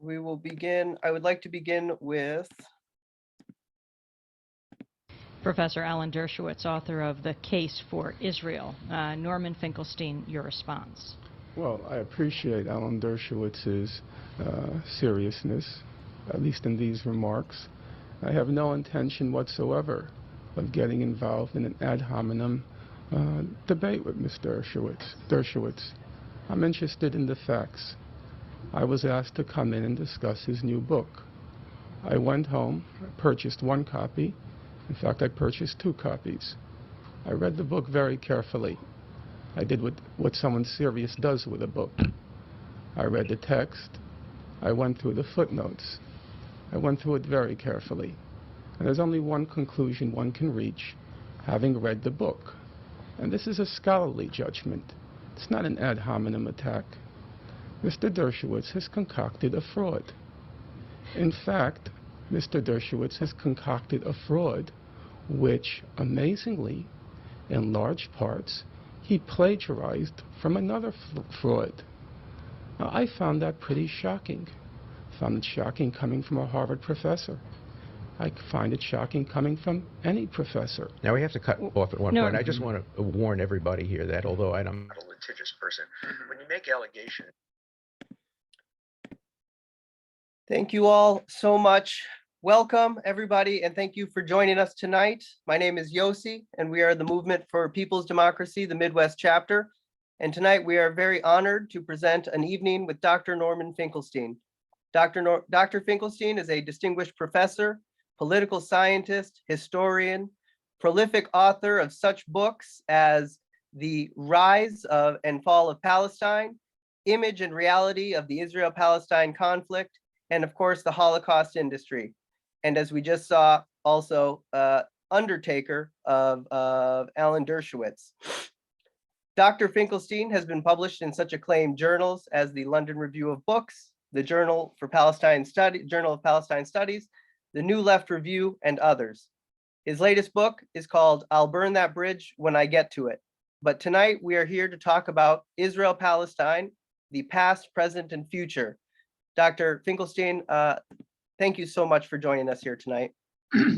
we will begin. I would like to begin with Professor Alan Dershowitz, author of The Case for Israel. Norman Finkelstein, your response. Well, I appreciate Alan Dershowitz's seriousness, at least in these remarks. I have no intention whatsoever of getting involved in an ad hominem debate with Mr. Dershowitz. I'm interested in the facts. I was asked to come in and discuss his new book. I went home, purchased one copy. In fact, I purchased 2 copies. I read the book very carefully. I did what someone serious does with a book. I read the text. I went through the footnotes. I went through it very carefully. And there's only one conclusion one can reach, having read the book. And this is a scholarly judgment. It's not an ad hominem attack. Mr. Dershowitz has concocted a fraud. In fact, Mr. Dershowitz has concocted a fraud which, amazingly, in large parts, he plagiarized from another fraud. Now, I found that pretty shocking. Found it shocking coming from a Harvard professor. I find it shocking coming from any professor. Now we have to cut off at one point. I just want to warn everybody here that although I'm not a litigious person, when you make allegations. Thank you all so much. Welcome, everybody, and thank you for joining us tonight. My name is Yossi, and we are the Movement for People's Democracy, the Midwest chapter. And tonight we are very honored to present an evening with Dr. Norman Finkelstein. Dr. Finkelstein is a distinguished professor, political scientist, historian, prolific author of such books as The Rise of and Fall of Palestine, Image and Reality of the Israel-Palestine Conflict, and of course, the Holocaust Industry. And as we just saw, also undertaker of Alan Dershowitz. Dr. Finkelstein has been published in such acclaimed journals as the London Review of Books, the Journal of Palestine Studies, the New Left Review, and others. His latest book is called I'll Burn That Bridge When I Get to It. But tonight we are here to talk about Israel-Palestine, the past, present, and future. Dr. Finkelstein, thank you so much for joining us here tonight.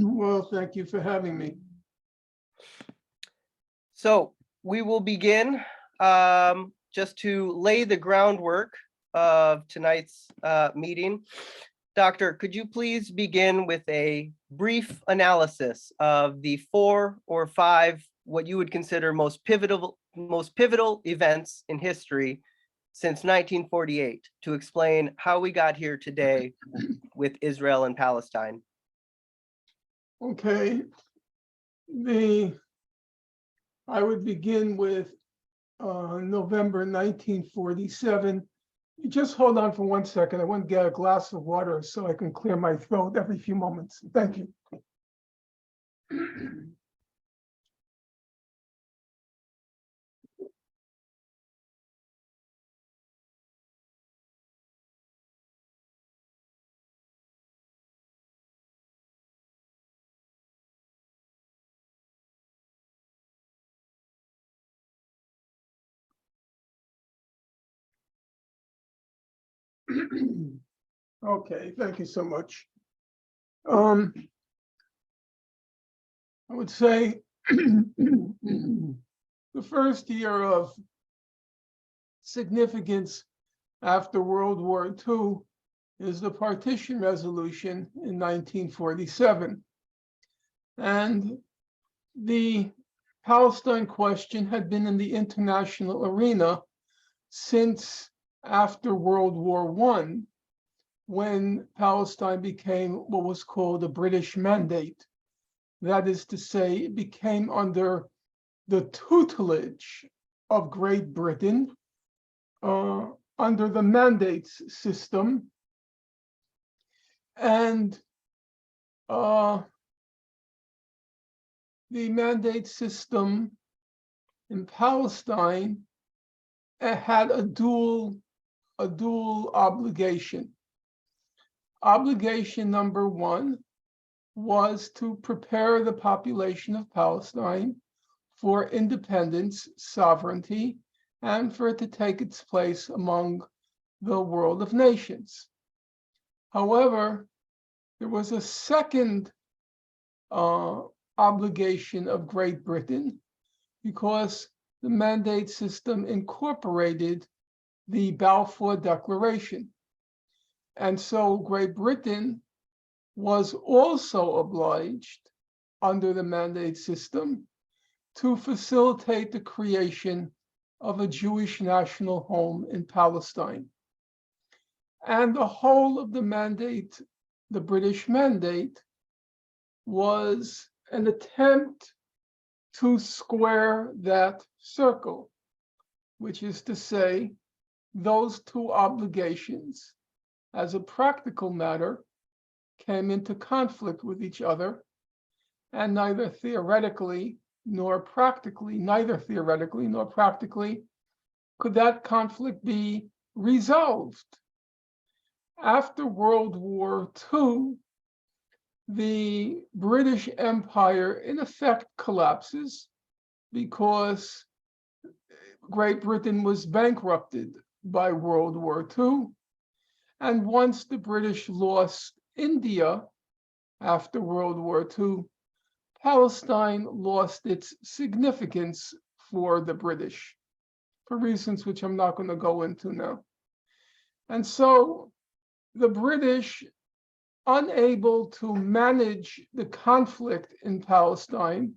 Well, thank you for having me. So we will begin just to lay the groundwork of tonight's meeting. Doctor, could you please begin with a brief analysis of the 4 or 5 what you would consider most pivotal events in history since 1948 to explain how we got here today with Israel and Palestine? Okay, I would begin with November 1947. You just hold on for 1 second. I want to get a glass of water so I can clear my throat every few moments. Thank you. Okay, thank you so much. I would say the first year of significance after World War II is the partition resolution in 1947. And the Palestine question had been in the international arena since after World War I, when Palestine became what was called a British Mandate. That is to say, it became under the tutelage of Great Britain, under the mandates system. And the mandate system in Palestine had a dual obligation. Obligation number 1 was to prepare the population of Palestine for independence, sovereignty, and for it to take its place among the world of nations. However, there was a second obligation of Great Britain because the mandate system incorporated the Balfour Declaration. And so Great Britain was also obliged under the mandate system to facilitate the creation of a Jewish national home in Palestine. And the whole of the mandate, the British mandate, was an attempt to square that circle, which is to say, those two obligations, as a practical matter, came into conflict with each other, and neither theoretically nor practically could that conflict be resolved. After World War II, the British Empire in effect collapses because Great Britain was bankrupted by World War II. And once the British lost India after World War II, Palestine lost its significance for the British, for reasons which I'm not going to go into now. And so the British, unable to manage the conflict in Palestine,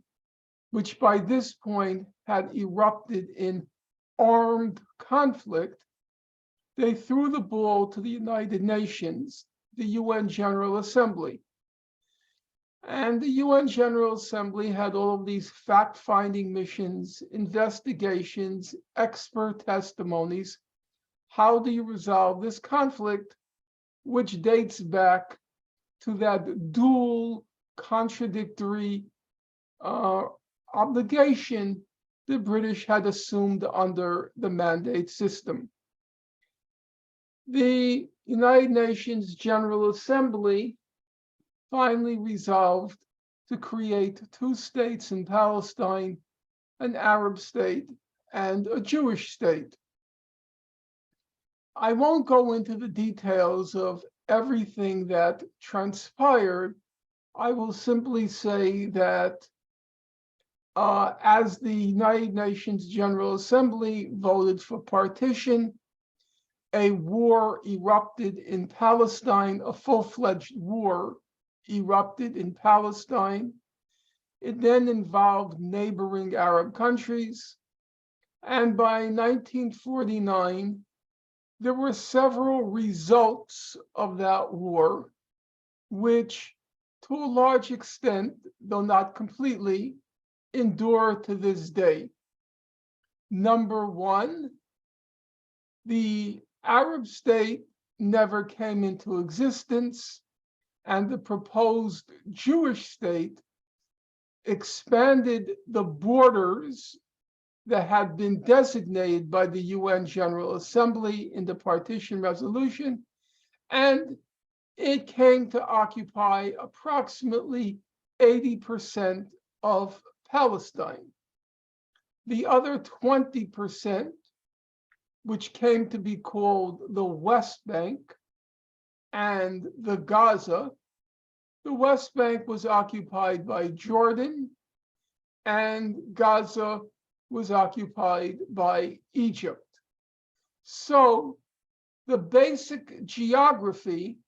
which by this point had erupted in armed conflict, they threw the ball to the United Nations, the UN General Assembly. And the UN General Assembly had all of these fact-finding missions, investigations, expert testimonies. How do you resolve this conflict, which dates back to that dual contradictory obligation the British had assumed under the mandate system? The United Nations General Assembly finally resolved to create two states in Palestine, an Arab state and a Jewish state. I won't go into the details of everything that transpired. I will simply say that as the United Nations General Assembly voted for partition, a war erupted in Palestine, a full-fledged war erupted in Palestine. It then involved neighboring Arab countries. And by 1949, there were several results of that war, which to a large extent, though not completely, endure to this day. Number one, the Arab state never came into existence, and the proposed Jewish state expanded the borders that had been designated by the UN General Assembly in the partition resolution, and it came to occupy approximately 80% of Palestine. The other 20%, which came to be called the West Bank and the Gaza, the West Bank was occupied by Jordan, and Gaza was occupied by Egypt. So the basic geography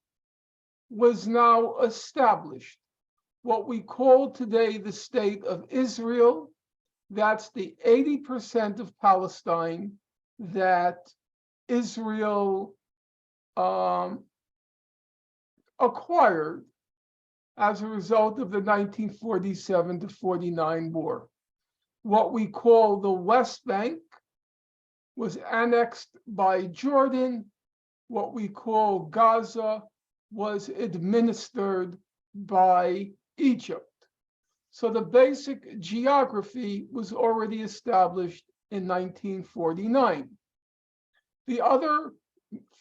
was now established. What we call today the state of Israel, that's the 80% of Palestine that Israel acquired as a result of the 1947 to 49 war. What we call the West Bank was annexed by Jordan. What we call Gaza was administered by Egypt. So the basic geography was already established in 1949. The other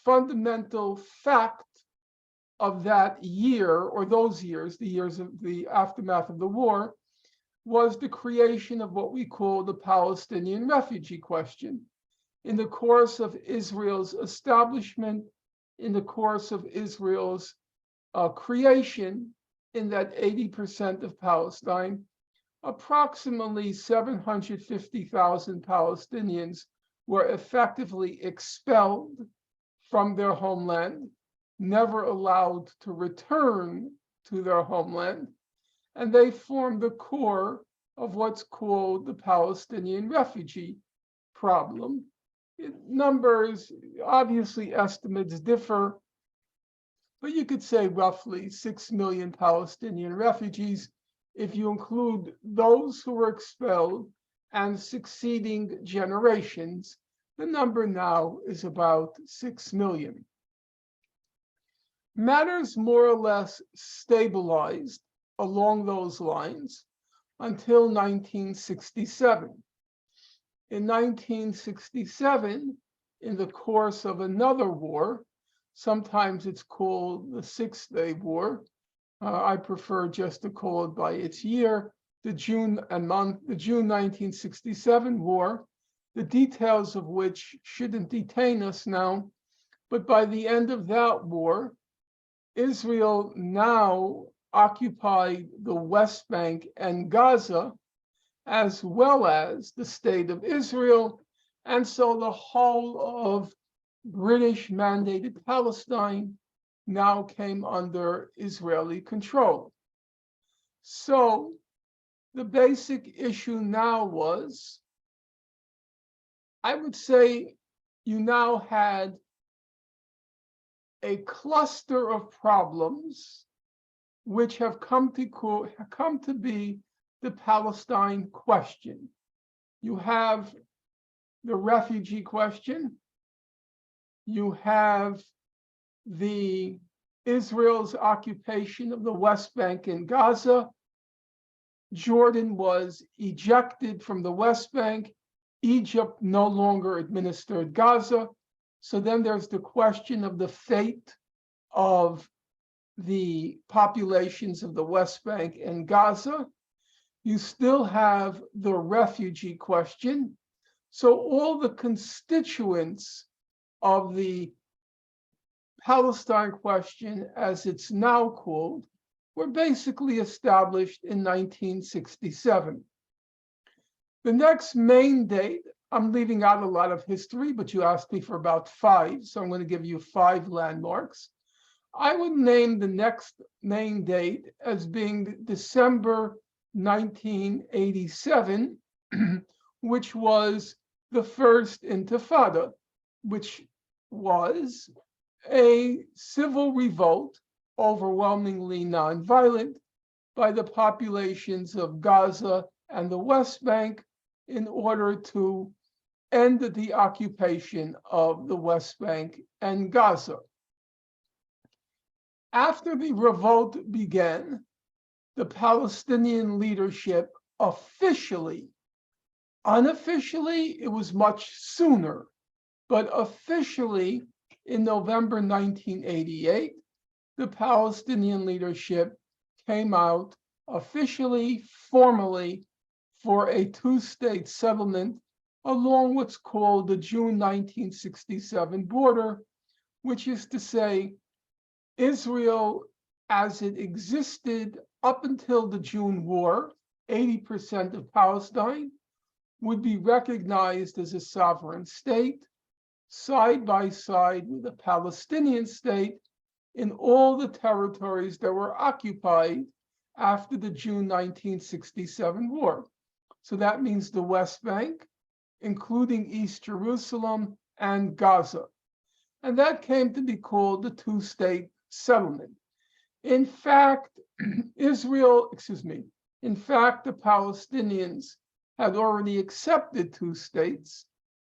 fundamental fact of that year, or those years, the years of the aftermath of the war, was the creation of what we call the Palestinian refugee question. In the course of Israel's establishment, in the course of Israel's creation in that 80% of Palestine, approximately 750,000 Palestinians were effectively expelled from their homeland, never allowed to return to their homeland, and they form the core of what's called the Palestinian refugee problem. Numbers, obviously estimates differ, but you could say roughly 6 million Palestinian refugees if you include those who were expelled and succeeding generations. The number now is about 6 million. Matters more or less stabilized along those lines until 1967. In 1967, in the course of another war, sometimes it's called the Six-Day War. I prefer just to call it by its year, the June 1967 war, the details of which shouldn't detain us now. But by the end of that war, Israel now occupied the West Bank and Gaza, as well as the state of Israel. And so the whole of British mandated Palestine now came under Israeli control. So the basic issue now was, I would say you now had a cluster of problems which have come to be the Palestine question. You have the refugee question. You have the Israel's occupation of the West Bank and Gaza. Jordan was ejected from the West Bank. Egypt no longer administered Gaza. So then there's the question of the fate of the populations of the West Bank and Gaza. You still have the refugee question. So all the constituents of the Palestine question, as it's now called, were basically established in 1967. The next main date, I'm leaving out a lot of history, but you asked me for about 5, so I'm going to give you 5 landmarks. I would name the next main date as being December 1987, which was the first Intifada, which was a civil revolt, overwhelmingly nonviolent, by the populations of Gaza and the West Bank in order to end the occupation of the West Bank and Gaza. After the revolt began, the Palestinian leadership officially, unofficially, it was much sooner, but officially in November 1988, the Palestinian leadership came out officially, formally, for a 2-state settlement along what's called the June 1967 border, which is to say, Israel, as it existed up until the June War, 80% of Palestine, would be recognized as a sovereign state, side by side with a Palestinian state in all the territories that were occupied after the June 1967 war. So that means the West Bank, including East Jerusalem and Gaza. And that came to be called the 2-state settlement. In fact, the Palestinians had already accepted 2 states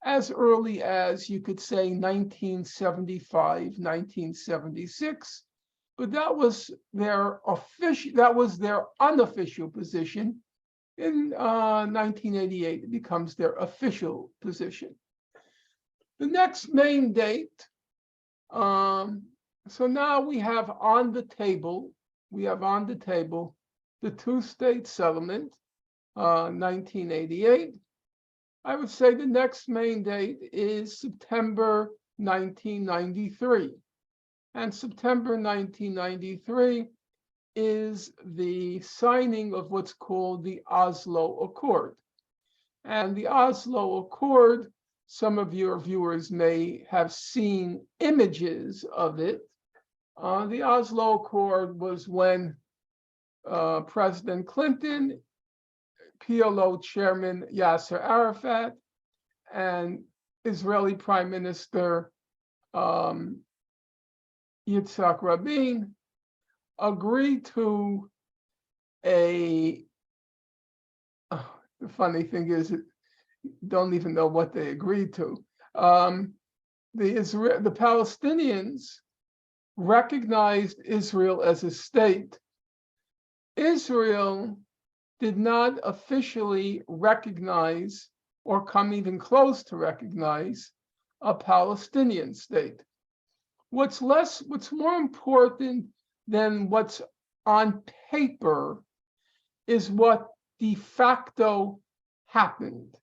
as early as, you could say, 1975, 1976, but that was their unofficial position. In 1988, it becomes their official position. The next main date, so now we have on the table the 2-state settlement, 1988. I would say the next main date is September 1993. And September 1993 is the signing of what's called the Oslo Accord. And the Oslo Accord, some of your viewers may have seen images of it. The Oslo Accord was when President Clinton, PLO Chairman Yasser Arafat, and Israeli Prime Minister Yitzhak Rabin agreed to the funny thing is, don't even know what they agreed to. The Palestinians recognized Israel as a state. Israel did not officially recognize or come even close to recognize a Palestinian state. What's more important than what's on paper is what de facto happened.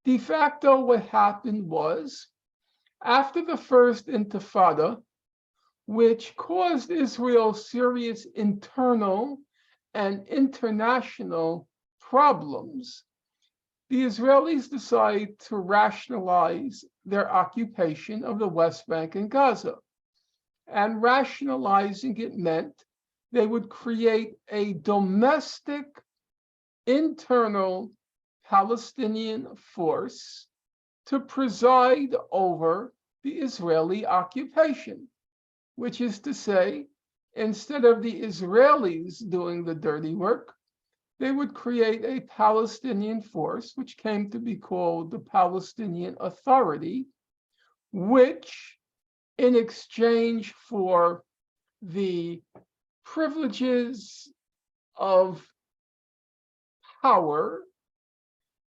De facto, what happened was, after the first Intifada, which caused Israel serious internal and international problems, the Israelis decided to rationalize their occupation of the West Bank and Gaza. And rationalizing it meant they would create a domestic, internal Palestinian force to preside over the Israeli occupation, which is to say, instead of the Israelis doing the dirty work, they would create a Palestinian force, which came to be called the Palestinian Authority, which, in exchange for the privileges of power,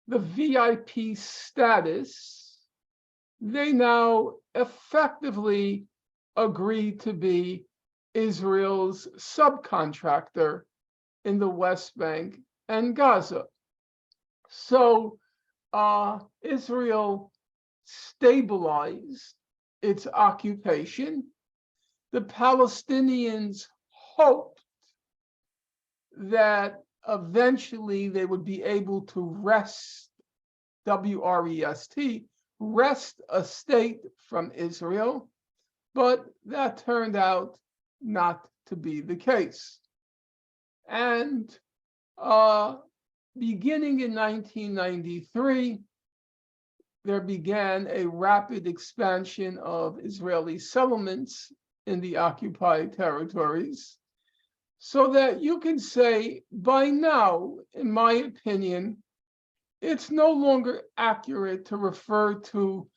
the VIP status, they now effectively agree to be Israel's subcontractor in the West Bank and Gaza. So Israel stabilized its occupation. The Palestinians hoped that eventually they would be able to wrest, W-R-E-S-T, wrest a state from Israel, but that turned out not to be the case. And beginning in 1993, there began a rapid expansion of Israeli settlements in the occupied territories, so that you can say by now, in my opinion, it's no longer accurate to refer to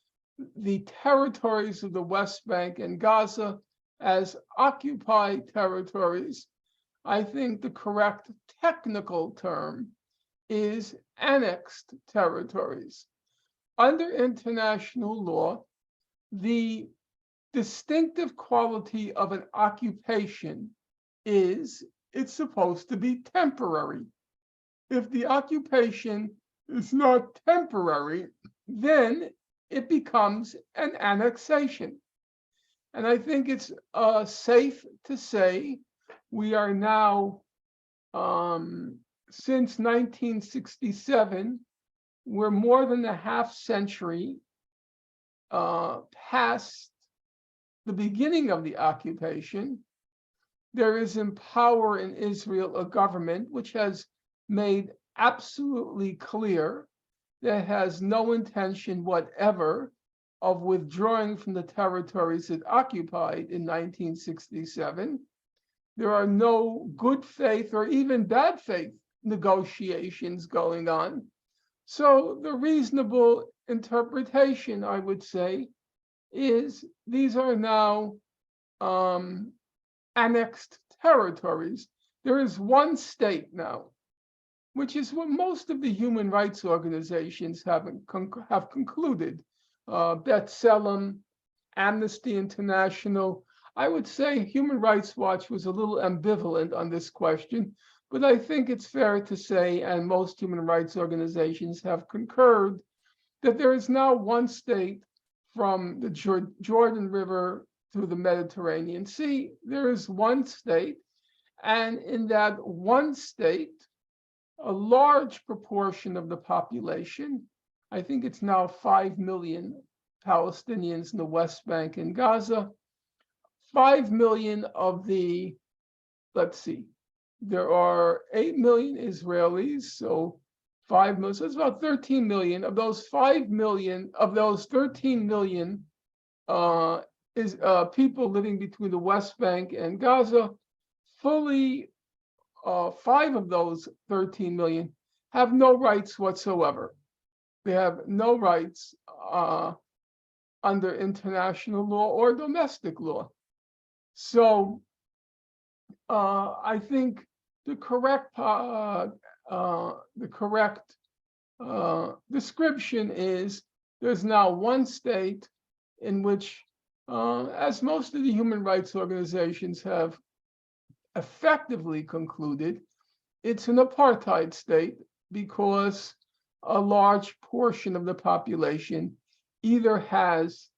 the territories of the West Bank and Gaza as occupied territories. I think the correct technical term is annexed territories. Under international law, the distinctive quality of an occupation is it's supposed to be temporary. If the occupation is not temporary, then it becomes an annexation. And I think it's safe to say we are now, since 1967, we're more than a half century past the beginning of the occupation. There is in power in Israel a government which has made absolutely clear that it has no intention whatever of withdrawing from the territories it occupied in 1967. There are no good faith or even bad faith negotiations going on. So the reasonable interpretation, I would say, is these are now annexed territories. There is one state now, which is what most of the human rights organizations have concluded. B'Tselem, Amnesty International. I would say Human Rights Watch was a little ambivalent on this question, but I think it's fair to say, and most human rights organizations have concurred, that there is now one state from the Jordan River through the Mediterranean Sea. There is one state, and in that one state, a large proportion of the population, I think it's now 5 million Palestinians in the West Bank and Gaza, 5 million of the, let's see, there are 8 million Israelis, so 5 million, so it's about 13 million. Of those 5 million, of those 13 million is people living between the West Bank and Gaza. Fully 5 of those 13 million have no rights whatsoever. They have no rights under international law or domestic law. So I think the correct description is there's now one state in which, as most of the human rights organizations have effectively concluded, it's an apartheid state because a large portion of the population either has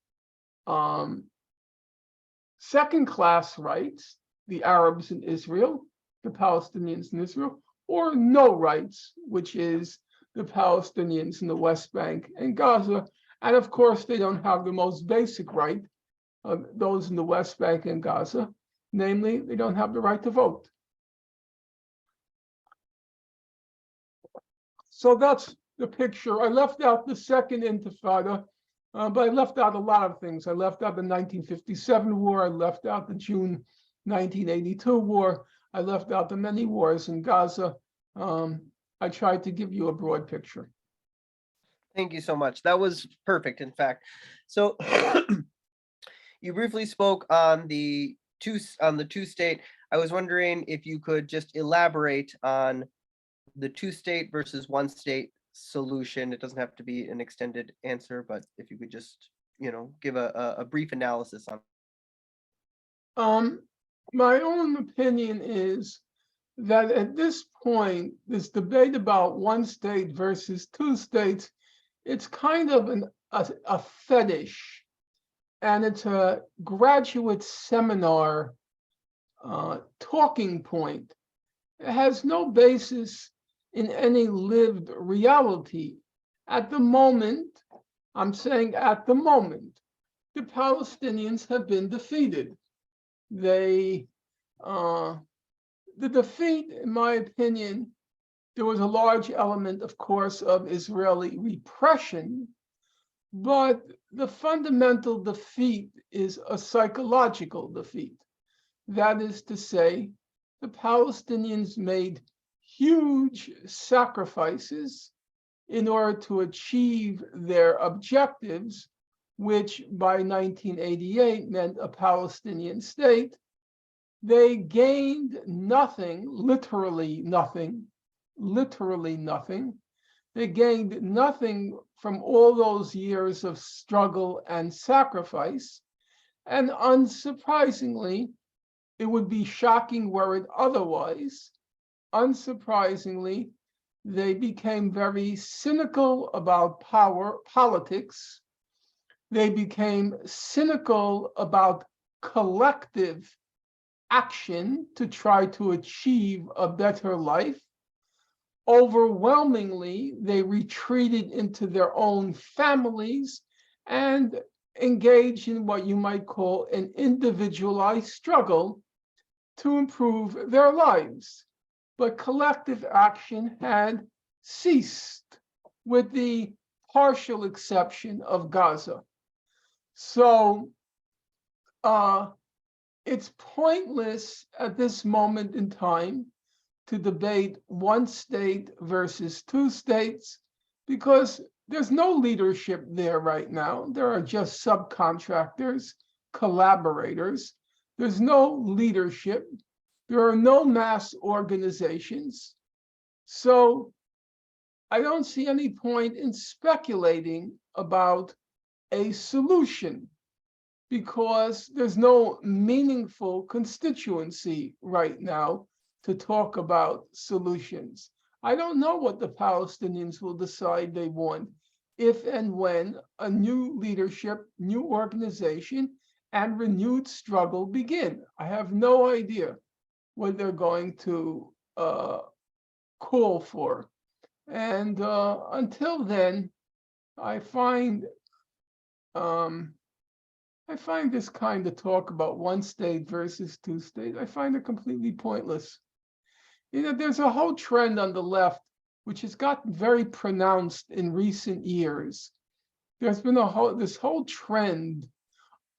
second-class rights, the Arabs in Israel, the Palestinians in Israel, or no rights, which is the Palestinians in the West Bank and Gaza. And of course, they don't have the most basic right of those in the West Bank and Gaza, namely, they don't have the right to vote. So that's the picture. I left out the Second Intifada, but I left out a lot of things. I left out the 1957 war. I left out the June 1982 war. I left out the many wars in Gaza. I tried to give you a broad picture. Thank you so much. That was perfect, in fact. So you briefly spoke on the two-state. I was wondering if you could just elaborate on the two-state versus one-state solution. It doesn't have to be an extended answer, but if you could just, give a brief analysis on. My own opinion is that at this point, this debate about one state versus two states, it's kind of a fetish, and it's a graduate seminar talking point. It has no basis in any lived reality. At the moment, I'm saying at the moment, the Palestinians have been defeated. The defeat, in my opinion, there was a large element, of course, of Israeli repression, but the fundamental defeat is a psychological defeat. That is to say, the Palestinians made huge sacrifices in order to achieve their objectives, which by 1988 meant a Palestinian state. They gained nothing, literally nothing. They gained nothing from all those years of struggle and sacrifice. And unsurprisingly, it would be shocking were it otherwise, unsurprisingly, they became very cynical about politics. They became cynical about collective action to try to achieve a better life. Overwhelmingly, they retreated into their own families and engaged in what you might call an individualized struggle to improve their lives. But collective action had ceased, with the partial exception of Gaza. So it's pointless at this moment in time to debate one state versus two states because there's no leadership there right now. There are just subcontractors, collaborators. There's no leadership. There are no mass organizations. So I don't see any point in speculating about a solution because there's no meaningful constituency right now to talk about solutions. I don't know what the Palestinians will decide they want if and when a new leadership, new organization, and renewed struggle begin. I have no idea what they're going to call for. And until then, I find this kind of talk about one state versus two states, I find it completely pointless. There's a whole trend on the left which has gotten very pronounced in recent years. There's been this whole trend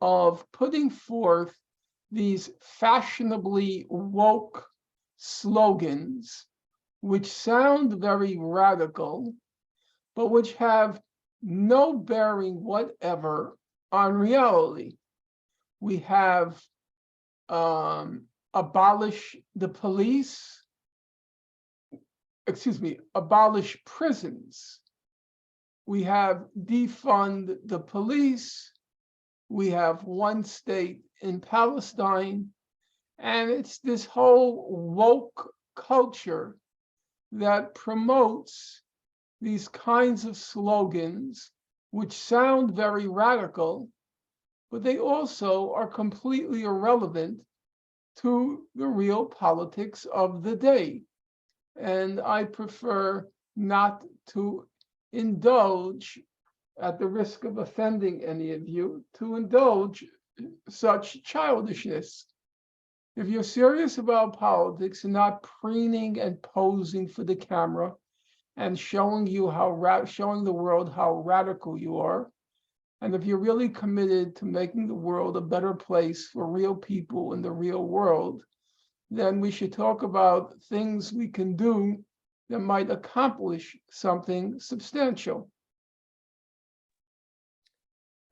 of putting forth these fashionably woke slogans, which sound very radical, but which have no bearing whatever on reality. We have abolish the police, abolish prisons. We have defund the police. We have one state in Palestine. And it's this whole woke culture that promotes these kinds of slogans, which sound very radical, but they also are completely irrelevant to the real politics of the day. And I prefer not to indulge, at the risk of offending any of you, to indulge such childishness. If you're serious about politics and not preening and posing for the camera and showing the world how radical you are, and if you're really committed to making the world a better place for real people in the real world, then we should talk about things we can do that might accomplish something substantial.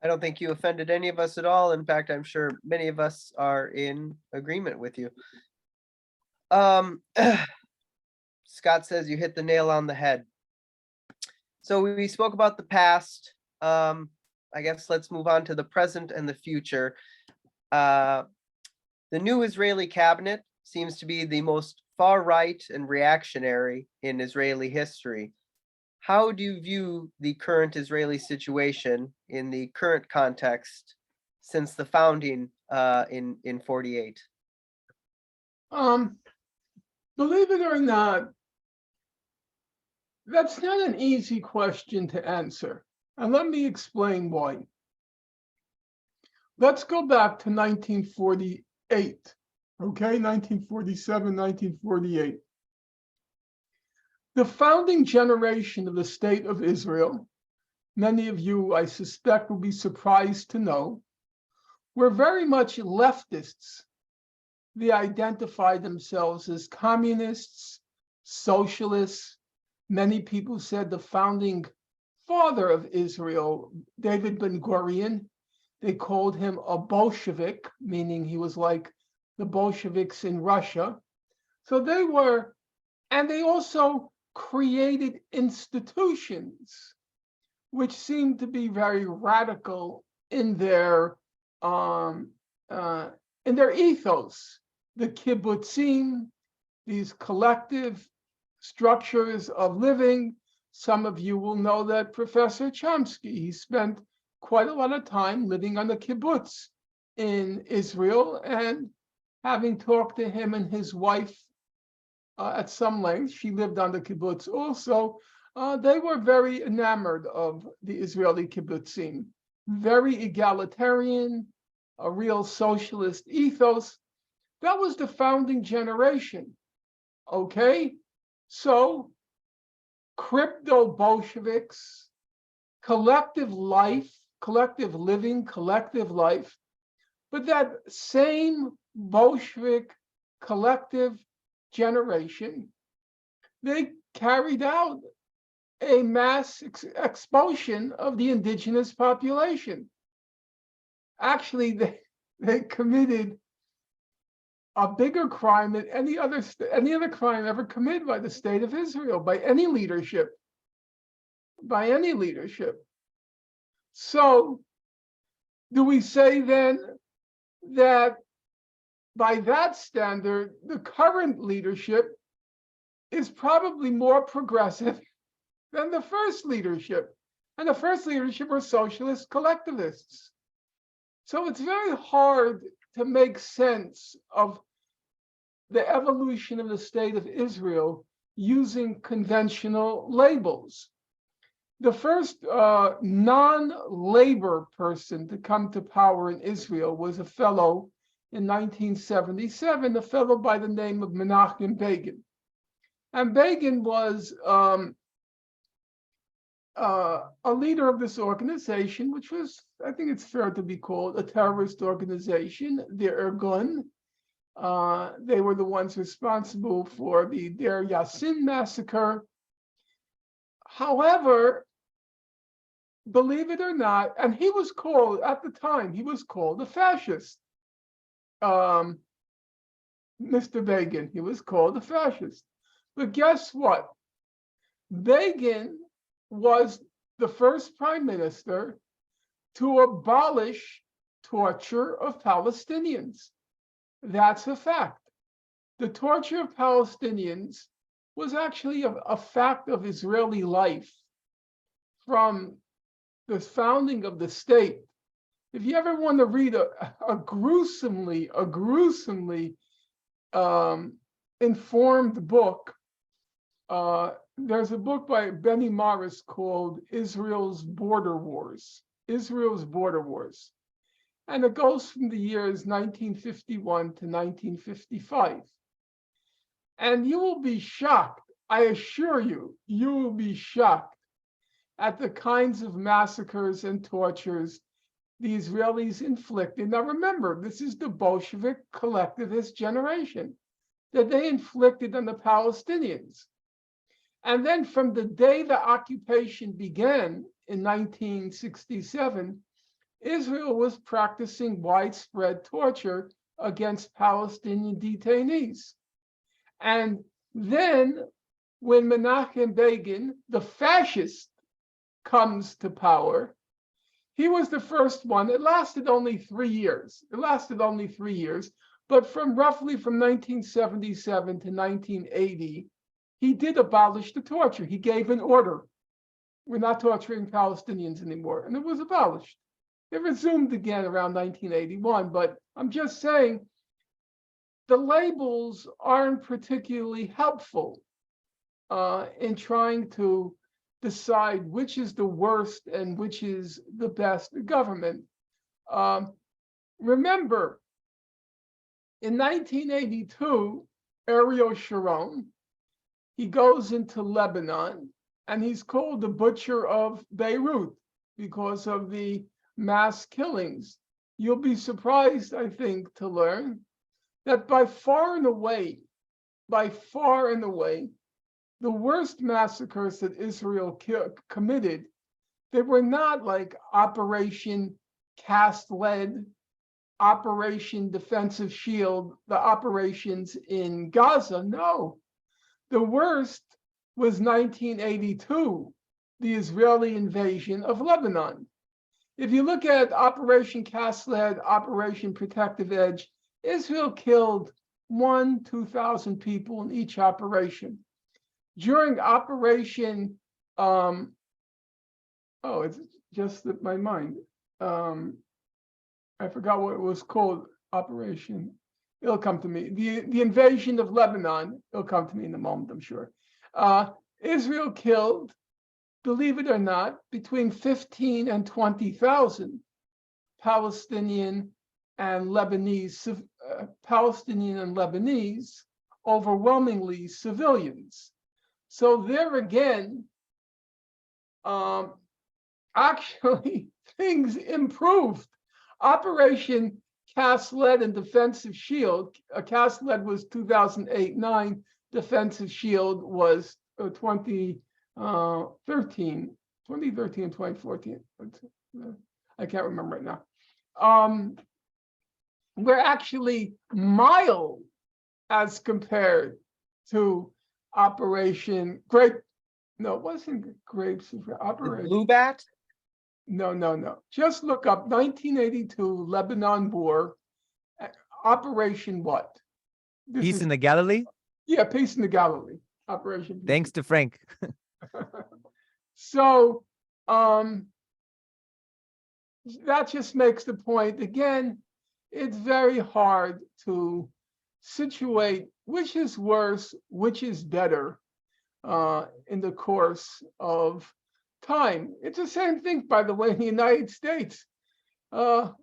I don't think you offended any of us at all. In fact, I'm sure many of us are in agreement with you. Scott says you hit the nail on the head. So we spoke about the past. I guess let's move on to the present and the future. The new Israeli cabinet seems to be the most far-right and reactionary in Israeli history. How do you view the current Israeli situation in the current context since the founding in 48? Believe it or not, that's not an easy question to answer. And let me explain why. Let's go back to 1948, okay? 1947, 1948. The founding generation of the State of Israel, many of you, I suspect, will be surprised to know, were very much leftists. They identified themselves as communists, socialists. Many people said the founding father of Israel, David Ben-Gurion, they called him a Bolshevik, meaning he was like the Bolsheviks in Russia. So they were, and they also created institutions which seemed to be very radical in their ethos. The kibbutzim, these collective structures of living. Some of you will know that Professor Chomsky, he spent quite a lot of time living on the kibbutz in Israel, and having talked to him and his wife at some length, she lived on the kibbutz also, they were very enamored of the Israeli kibbutzim. Very egalitarian, a real socialist ethos. That was the founding generation, okay? So, crypto Bolsheviks, collective life, collective living, collective life, but that same Bolshevik collective generation, they carried out a mass expulsion of the indigenous population. Actually, they committed a bigger crime than any other crime ever committed by the state of Israel, by any leadership. So, do we say then that by that standard, the current leadership is probably more progressive than the first leadership? And the first leadership were socialist collectivists. So it's very hard to make sense of the evolution of the state of Israel using conventional labels. The first non-labor person to come to power in Israel was a fellow in 1977, a fellow by the name of Menachem Begin. And Begin was a leader of this organization, which was, I think it's fair to be called, a terrorist organization, the Irgun. They were the ones responsible for the Deir Yassin massacre. However, believe it or not, and he was called, at the time, he was called a fascist. Mr. Begin, he was called a fascist. But guess what? Begin was the first prime minister to abolish torture of Palestinians. That's a fact. The torture of Palestinians was actually a fact of Israeli life from the founding of the state. If you ever want to read a gruesomely informed book, there's a book by Benny Morris called Israel's Border Wars. Israel's Border Wars. And it goes from the years 1951 to 1955. And you will be shocked, I assure you, you will be shocked at the kinds of massacres and tortures the Israelis inflicted. Now remember, this is the Bolshevik collectivist generation that they inflicted on the Palestinians. And then from the day the occupation began in 1967, Israel was practicing widespread torture against Palestinian detainees. And then when Menachem Begin, the fascist, comes to power, he was the first one. It lasted only 3 years. But roughly from 1977 to 1980, he did abolish the torture. He gave an order. We're not torturing Palestinians anymore. And it was abolished. It resumed again around 1981. But I'm just saying, the labels aren't particularly helpful in trying to decide which is the worst and which is the best government. Remember, in 1982, Ariel Sharon, he goes into Lebanon and he's called the butcher of Beirut because of the mass killings. You'll be surprised, I think, to learn that by far and away, the worst massacres that Israel committed, they were not like Operation Cast Lead, Operation Defensive Shield, the operations in Gaza. No, the worst was 1982, the Israeli invasion of Lebanon. If you look at Operation Cast Lead, Operation Protective Edge, Israel killed 2,000 people in each operation. During Operation, it's just that my mind. I forgot what it was called. Operation. It'll come to me. The invasion of Lebanon. It'll come to me in a moment, I'm sure. Israel killed, believe it or not, between 15 and 20,000 Palestinian and Lebanese, overwhelmingly civilians. So there again, actually things improved. Operation Cast Lead and Defensive Shield, Cast Lead was 2008-9, Defensive Shield was 2013 and 2014. I can't remember right now. We're actually mild as compared to Operation Grape. No, it wasn't Grapes. Operation Blue Bat? No. Just look up 1982 Lebanon War. Operation what? Peace in the Galilee? Yeah, Peace in the Galilee. Operation Peace. Thanks to Frank. So, that just makes the point again. It's very hard to situate which is worse, which is better in the course of time. It's the same thing, by the way, in the United States. On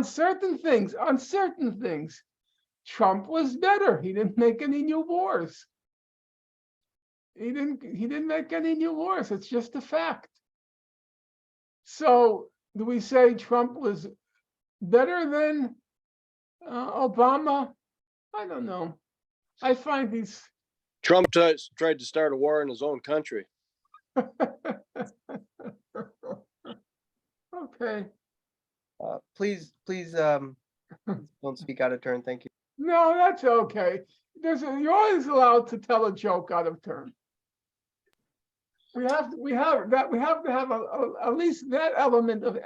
certain things, Trump was better. He didn't make any new wars. He didn't make any new wars. It's just a fact. So do we say Trump was better than Obama? I don't know. I find these. Trump tried to start a war in his own country. Okay. Please, don't speak out of turn. Thank you. No, that's okay. You're always allowed to tell a joke out of turn. We have to have at least that element of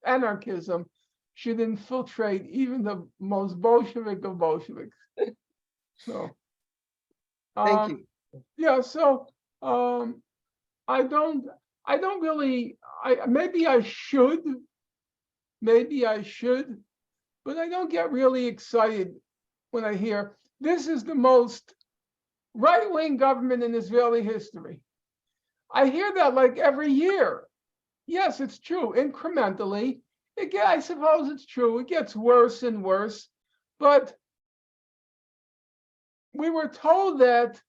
anarchism should infiltrate even the most Bolshevik of Bolsheviks. So, Thank you. yeah. So, I don't really. Maybe I should, but I don't get really excited when I hear this is the most right-wing government in Israeli history. I hear that like every year. Yes, it's true. Incrementally, I suppose it's true. It gets worse and worse. But we were told that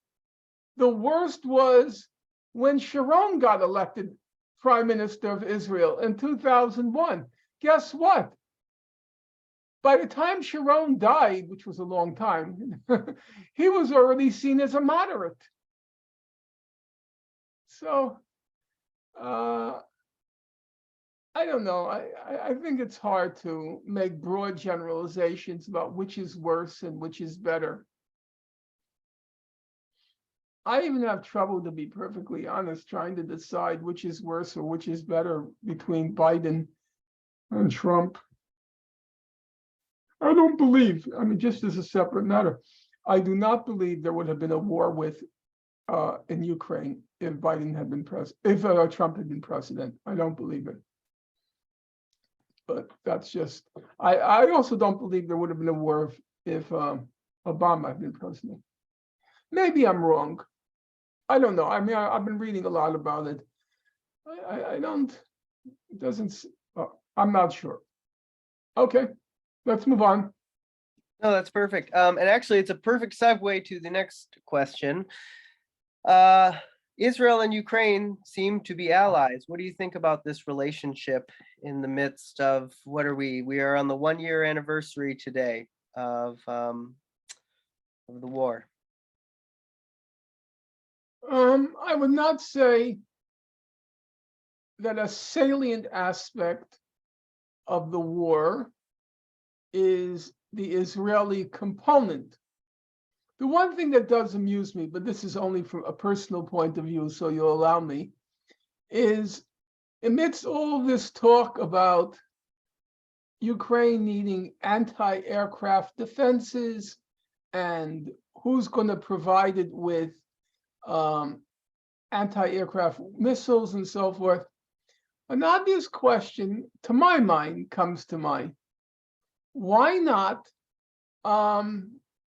the worst was when Sharon got elected Prime Minister of Israel in 2001. Guess what? By the time Sharon died, which was a long time, he was already seen as a moderate. So, I don't know. I think it's hard to make broad generalizations about which is worse and which is better. I even have trouble, to be perfectly honest, trying to decide which is worse or which is better between Biden and Trump. I don't believe, just as a separate matter, I do not believe there would have been a war in Ukraine if Biden had been if Trump had been president. I don't believe it. But that's just, I also don't believe there would have been a war if Obama had been president. Maybe I'm wrong. I don't know. I've been reading a lot about it. I'm not sure. Okay, let's move on. No, that's perfect. And actually, it's a perfect segue to the next question. Israel and Ukraine seem to be allies. What do you think about this relationship in the midst of what are we? We are on the 1-year anniversary today of the war. I would not say that a salient aspect of the war is the Israeli component. The one thing that does amuse me, but this is only from a personal point of view, so you'll allow me, is amidst all this talk about Ukraine needing anti-aircraft defenses and who's going to provide it with anti-aircraft missiles and so forth, an obvious question to my mind comes to mind. Why not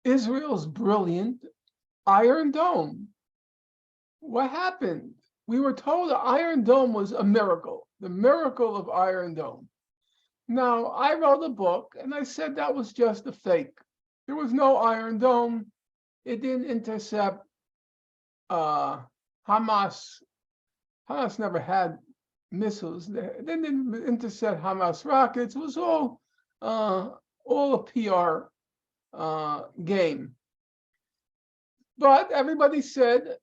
Israel's brilliant Iron Dome? What happened? We were told the Iron Dome was a miracle, the miracle of Iron Dome. Now, I wrote a book and I said that was just a fake. There was no Iron Dome. It didn't intercept Hamas. Hamas never had missiles. It didn't intercept Hamas rockets. It was all a PR game. But everybody said,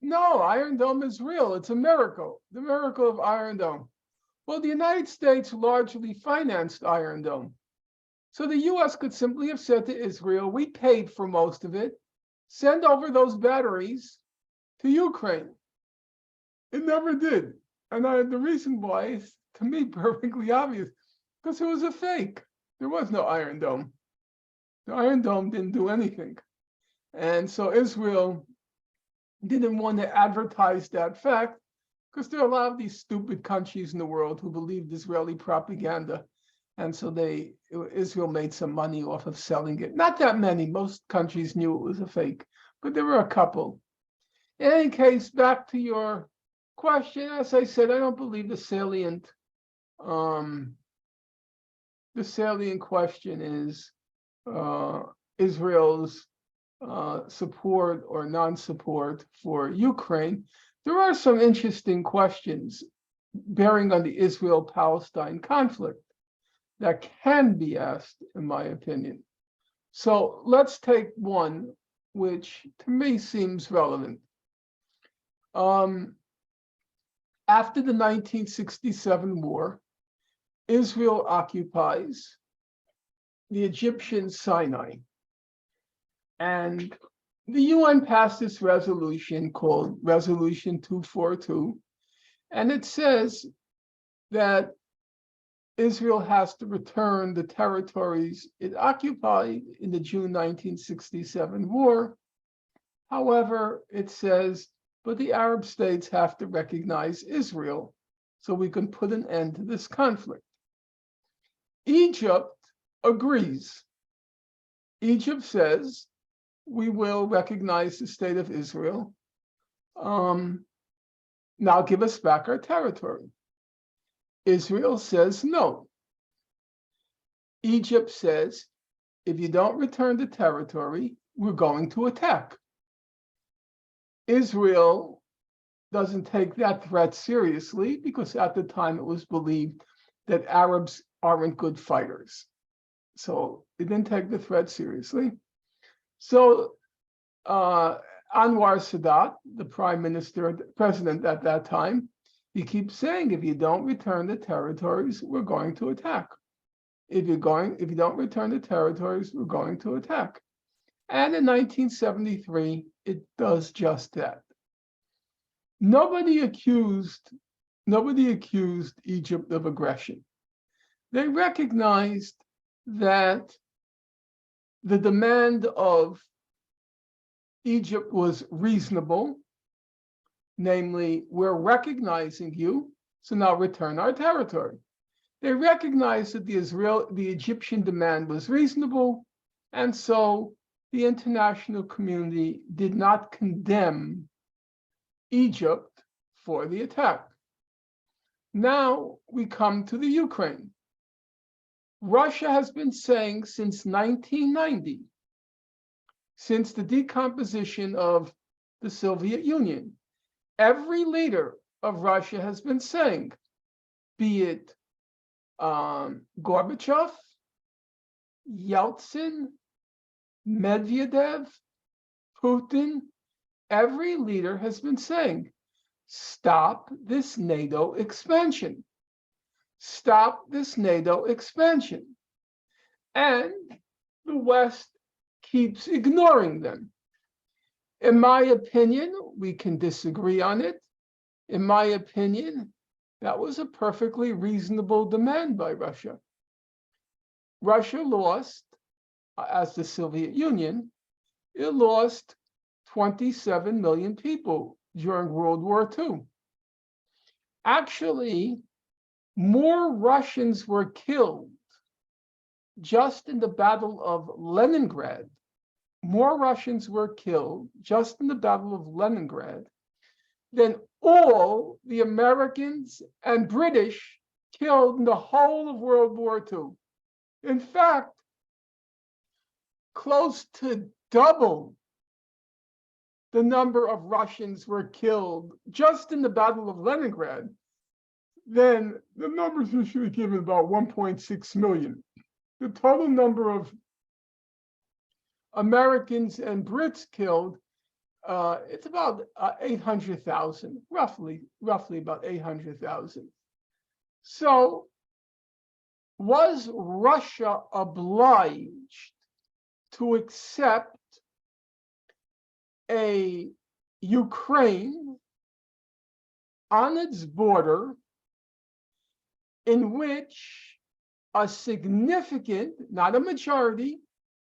no, Iron Dome is real. It's a miracle, the miracle of Iron Dome. Well, the United States largely financed Iron Dome. So the US could simply have said to Israel, we paid for most of it, send over those batteries to Ukraine. It never did. And the reason why is, to me, perfectly obvious, because it was a fake. There was no Iron Dome. The Iron Dome didn't do anything. And so Israel didn't want to advertise that fact. because there are a lot of these stupid countries in the world who believed Israeli propaganda. And so Israel made some money off of selling it. Not that many. Most countries knew it was a fake, but there were a couple. In any case, back to your question, as I said, I don't believe the salient question is Israel's support or non-support for Ukraine. There are some interesting questions bearing on the Israel-Palestine conflict that can be asked, in my opinion. So let's take one which to me seems relevant. After the 1967 war, Israel occupies the Egyptian Sinai. And the UN passed this resolution called Resolution 242. And it says that Israel has to return the territories it occupied in the June 1967 war. However, it says, but the Arab states have to recognize Israel so we can put an end to this conflict. Egypt agrees. Egypt says, we will recognize the state of Israel. Now give us back our territory. Israel says no. Egypt says, if you don't return the territory, we're going to attack. Israel doesn't take that threat seriously because at the time it was believed that Arabs aren't good fighters. So it didn't take the threat seriously. So Anwar Sadat, the president at that time, he keeps saying, if you don't return the territories, we're going to attack. If you don't return the territories, we're going to attack. And in 1973, it does just that. Nobody accused Egypt of aggression. They recognized that the demand of Egypt was reasonable, namely, we're recognizing you, so now return our territory. They recognized that the Egyptian demand was reasonable, and so the international community did not condemn Egypt for the attack. Now we come to the Ukraine. Russia has been saying since 1990, since the decomposition of the Soviet Union, every leader of Russia has been saying, be it Gorbachev, Yeltsin, Medvedev, Putin, every leader has been saying, stop this NATO expansion. Stop this NATO expansion. And the West keeps ignoring them. In my opinion, we can disagree on it. In my opinion, that was a perfectly reasonable demand by Russia. Russia lost, as the Soviet Union, it lost 27 million people during World War II. Actually, more Russians were killed just in the Battle of Leningrad. More Russians were killed just in the Battle of Leningrad than all the Americans and British killed in the whole of World War II. In fact, close to double the number of Russians were killed just in the Battle of Leningrad. Then the numbers are usually given about 1.6 million. The total number of Americans and Brits killed, it's about 800,000, roughly about 800,000. So was Russia obliged to accept a Ukraine on its border in which a significant, not a majority,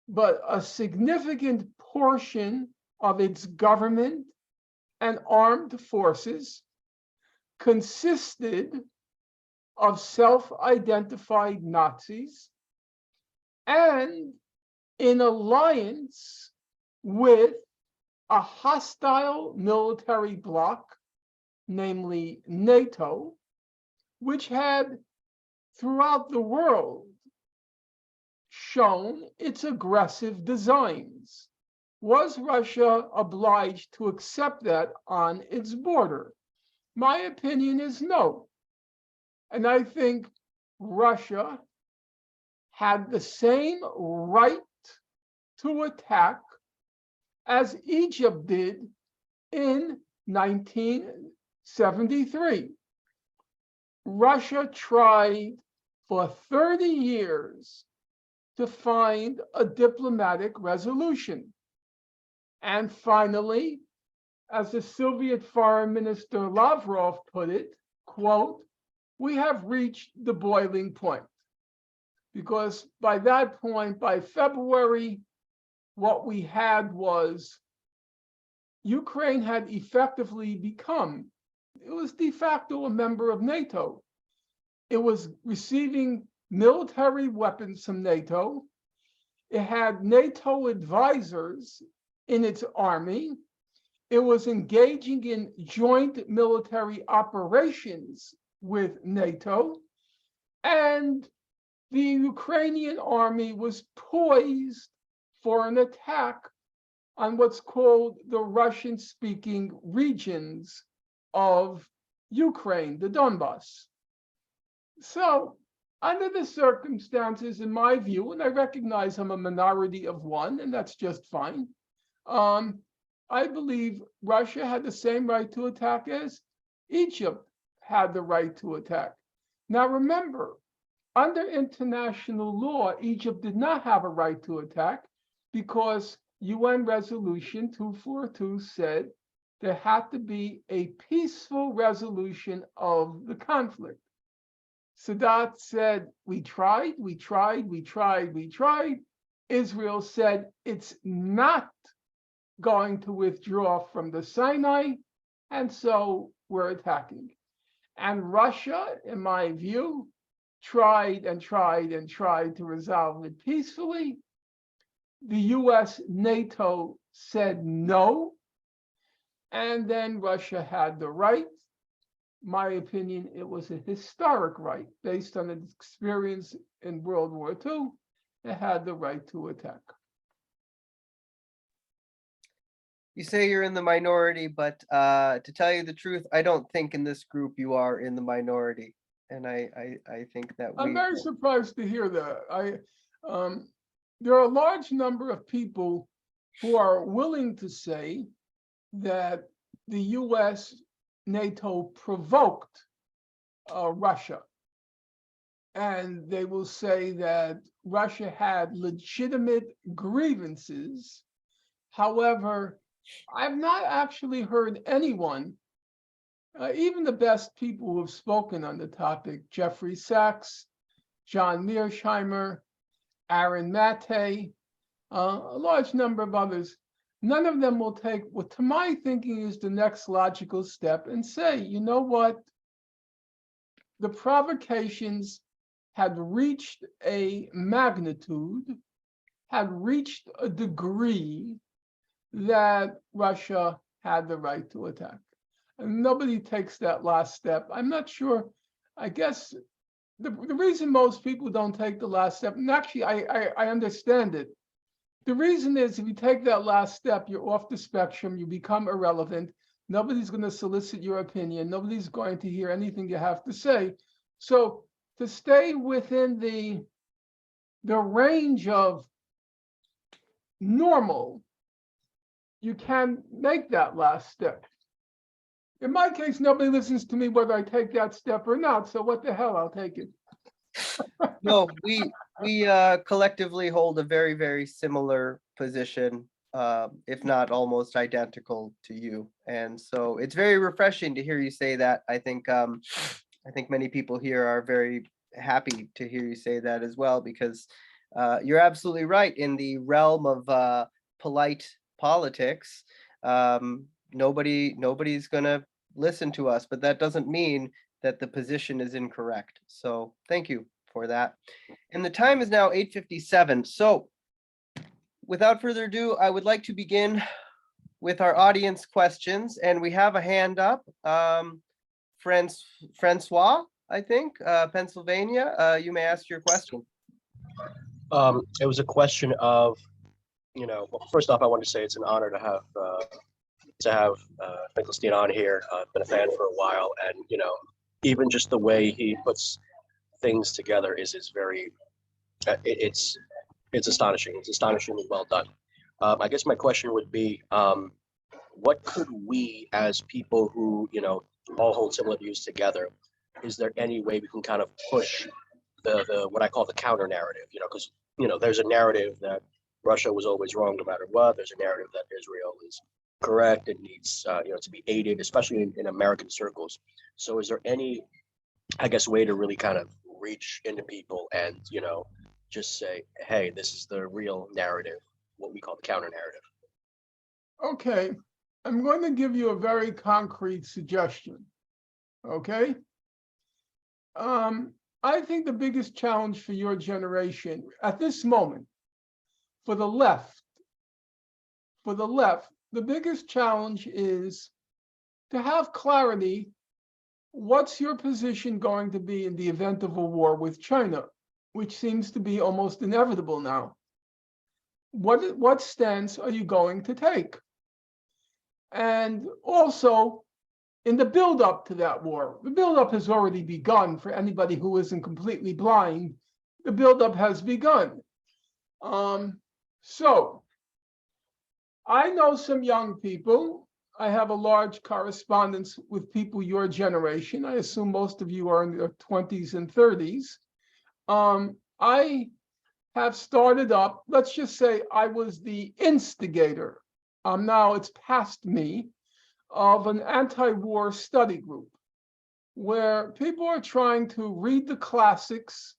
but a significant portion of its government and armed forces consisted of self-identified Nazis and in alliance with a hostile military bloc, namely NATO, which had throughout the world shown its aggressive designs. Was Russia obliged to accept that on its border? My opinion is no. And I think Russia had the same right to attack as Egypt did in 1973. Russia tried for 30 years to find a diplomatic resolution. And finally, as the Soviet Foreign Minister Lavrov put it, quote, "We have reached the boiling point." Because by that point, by February, what we had was Ukraine had effectively become, it was de facto a member of NATO. It was receiving military weapons from NATO. It had NATO advisors in its army. It was engaging in joint military operations with NATO. And the Ukrainian army was poised for an attack on what's called the Russian-speaking regions of Ukraine, the Donbass. So, under the circumstances, in my view, and I recognize I'm a minority of one, and that's just fine, I believe Russia had the same right to attack as Egypt had the right to attack. Now remember, under international law, Egypt did not have a right to attack because UN Resolution 242 said there had to be a peaceful resolution of the conflict. Sadat said, we tried. Israel said it's not going to withdraw from the Sinai, and so we're attacking. And Russia, in my view, tried to resolve it peacefully. The US, NATO said no, and then Russia had the right. My opinion, it was a historic right based on its experience in World War II. It had the right to attack. You say you're in the minority, but to tell you the truth, I don't think in this group you are in the minority. And I think that I'm very surprised to hear that. There are a large number of people who are willing to say that the US, NATO provoked Russia. And they will say that Russia had legitimate grievances. However, I've not actually heard anyone, even the best people who have spoken on the topic, Jeffrey Sachs, John Mearsheimer, Aaron Mate, a large number of others, none of them will take what to my thinking is the next logical step and say, you know what? The provocations had reached a magnitude, had reached a degree that Russia had the right to attack. And nobody takes that last step. I'm not sure. I guess the reason most people don't take the last step, and actually I understand it. The reason is if you take that last step, you're off the spectrum, you become irrelevant. Nobody's going to solicit your opinion. Nobody's going to hear anything you have to say. So to stay within the range of normal, you can make that last step. In my case, nobody listens to me whether I take that step or not. So what the hell, I'll take it. No, we collectively hold a very, very similar position, if not almost identical to you. And so it's very refreshing to hear you say that. I think many people here are very happy to hear you say that as well, because you're absolutely right. In the realm of polite politics, nobody's gonna listen to us, but that doesn't mean that the position is incorrect. So thank you for that. And the time is now 8:57. So without further ado, I would like to begin with our audience questions, and we have a hand up. Francois, I think, Pennsylvania, you may ask your question. It was a question of, well, first off, I want to say it's an honor to have Finkelstein on here. I've been a fan for a while, and even just the way he puts things together is very, it's astonishing. It's astonishingly well done. I guess my question would be, what could we as people who all hold similar views together? Is there any way we can kind of push the what I call the counter narrative? Because there's a narrative that Russia was always wrong no matter what. There's a narrative that Israel is correct and needs to be aided, especially in American circles. So is there any, I guess, way to really kind of reach into people and just say, hey, this is the real narrative, what we call the counter narrative? Okay, I'm going to give you a very concrete suggestion. Okay. I think the biggest challenge for your generation at this moment, for the left, the biggest challenge is to have clarity. What's your position going to be in the event of a war with China, which seems to be almost inevitable now? What stance are you going to take? And also, in the build-up to that war, the build-up has already begun. For anybody who isn't completely blind, the build-up has begun. So I know some young people. I have a large correspondence with people your generation. I assume most of you are in their 20s and 30s. I have started up, let's just say I was the instigator. Now it's past me, of an anti-war study group where people are trying to read the classics.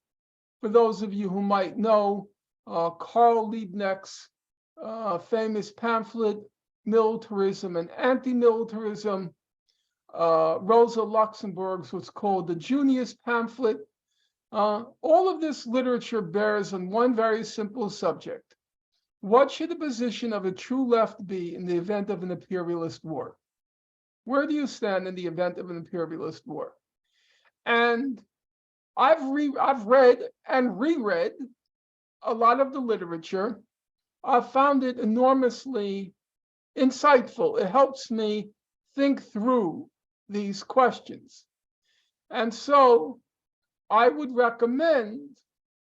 For those of you who might know, Carl Liebknecht's famous pamphlet, Militarism and Anti-Militarism, Rosa Luxemburg's what's called the Junius pamphlet. All of this literature bears on one very simple subject. What should the position of a true left be in the event of an imperialist war? Where do you stand in the event of an imperialist war? And I've read and reread a lot of the literature. I've found it enormously insightful. It helps me think through these questions. And so I would recommend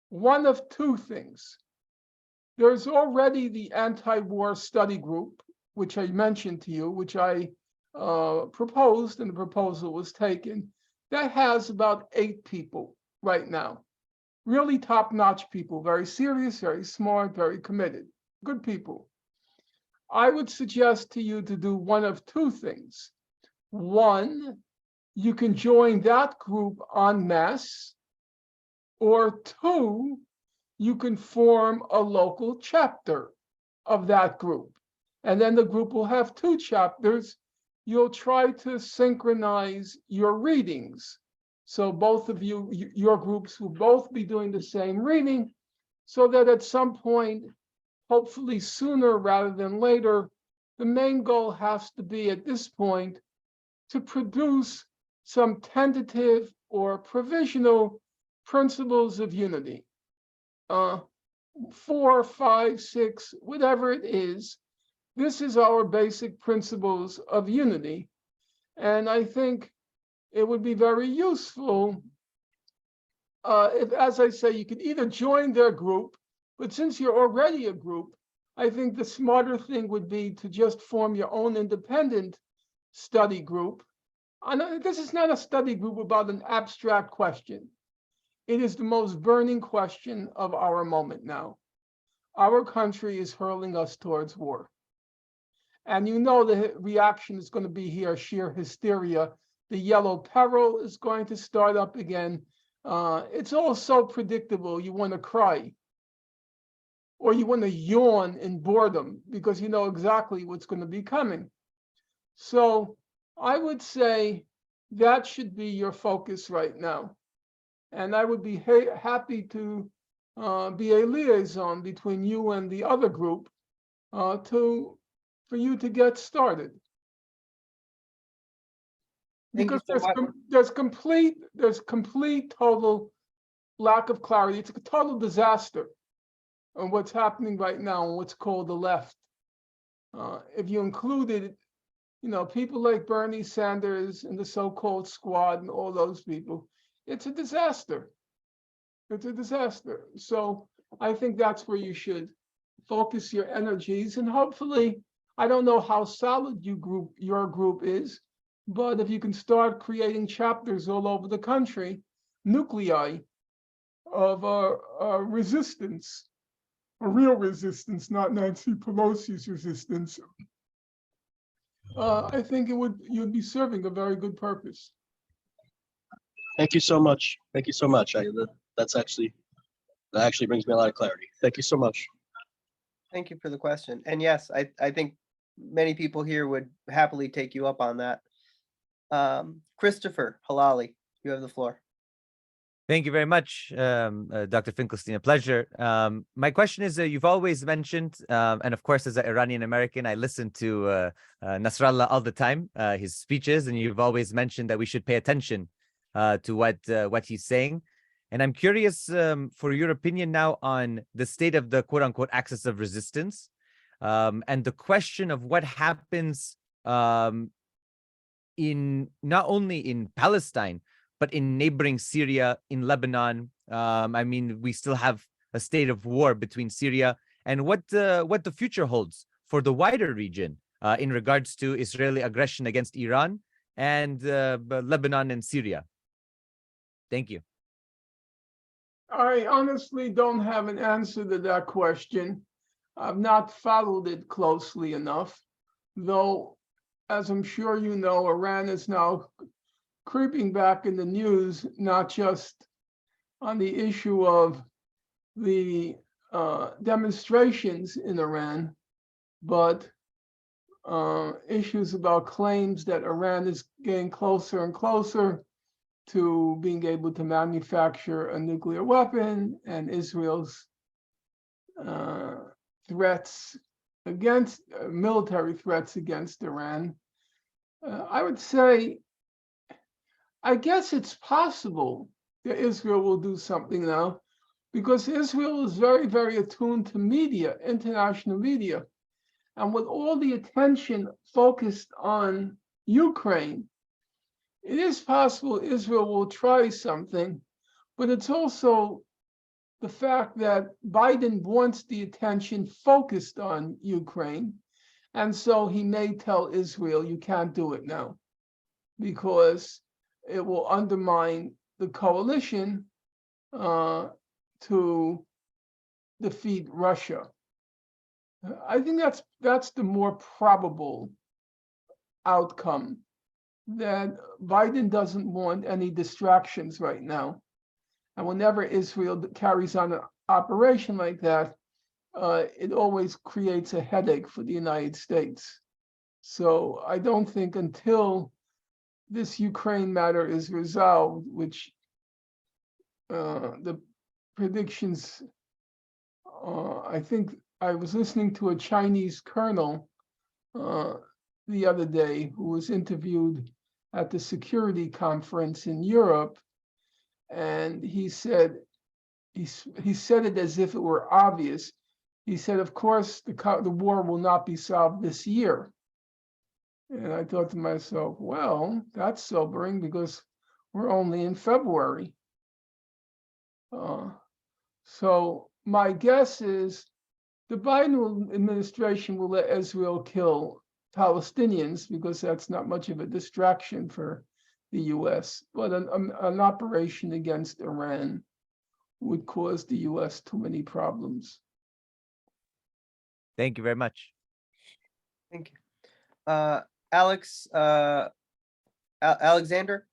one of two things. There's already the anti-war study group, which I mentioned to you, which I proposed, and the proposal was taken. That has about 8 people right now. Really top-notch people, very serious, very smart, very committed, good people. I would suggest to you to do one of two things. One, you can join that group en masse, or two, you can form a local chapter of that group. And then the group will have 2 chapters. You'll try to synchronize your readings. So both of you, your groups will both be doing the same reading, so that at some point, hopefully sooner rather than later, the main goal has to be at this point to produce some tentative or provisional principles of unity. 4, 5, 6, whatever it is, this is our basic principles of unity. And I think it would be very useful if, as I say, you could either join their group, but since you're already a group, I think the smarter thing would be to just form your own independent study group. And this is not a study group about an abstract question. It is the most burning question of our moment now. Our country is hurling us towards war. And you know the reaction is going to be here, sheer hysteria. The yellow peril is going to start up again. It's all so predictable, you want to cry. Or you want to yawn in boredom because you know exactly what's going to be coming. So I would say that should be your focus right now. And I would be happy to be a liaison between you and the other group for you to get started. Thank you Because so much. there's complete total lack of clarity. It's a total disaster on what's happening right now and what's called the left. If you included, people like Bernie Sanders and the so-called squad and all those people, it's a disaster. It's a disaster. So I think that's where you should focus your energies, and hopefully, I don't know how solid your group is, but if you can start creating chapters all over the country, nuclei of resistance, a real resistance, not Nancy Pelosi's resistance, I think you'd be serving a very good purpose. Thank you so much. Thank you so much. That actually brings me a lot of clarity. Thank you so much. Thank you for the question. And yes, I think many people here would happily take you up on that. Christopher Halali, you have the floor. Thank you very much, Dr. Finkelstein. A pleasure. My question is, you've always mentioned, and of course, as an Iranian American, I listen to Nasrallah all the time, his speeches, and you've always mentioned that we should pay attention to what he's saying. And I'm curious for your opinion now on the state of the quote-unquote axis of resistance, and the question of what happens in not only in Palestine, but in neighboring Syria, in Lebanon. I mean, we still have a state of war between Syria, and what the future holds for the wider region in regards to Israeli aggression against Iran and Lebanon and Syria. Thank you. I honestly don't have an answer to that question. I've not followed it closely enough, though, as I'm sure you know, Iran is now creeping back in the news, not just on the issue of the demonstrations in Iran, but issues about claims that Iran is getting closer and closer to being able to manufacture a nuclear weapon, and Israel's threats against military threats against Iran. I would say, I guess it's possible that Israel will do something now, because Israel is very, very attuned to media, international media. And with all the attention focused on Ukraine, it is possible Israel will try something, but it's also the fact that Biden wants the attention focused on Ukraine. And so he may tell Israel, you can't do it now, because it will undermine the coalition to defeat Russia. I think that's the more probable outcome, that Biden doesn't want any distractions right now. And whenever Israel carries on an operation like that, it always creates a headache for the United States. So I don't think until this Ukraine matter is resolved, which the predictions, I think I was listening to a Chinese colonel the other day who was interviewed at the security conference in Europe, and he said it as if it were obvious. He said, of course, the war will not be solved this year. And I thought to myself, well, that's sobering, because we're only in February. So my guess is the Biden administration will let Israel kill Palestinians, because that's not much of a distraction for the US, but an operation against Iran would cause the US too many problems. Thank you very much. Thank you. Alex, Alexander?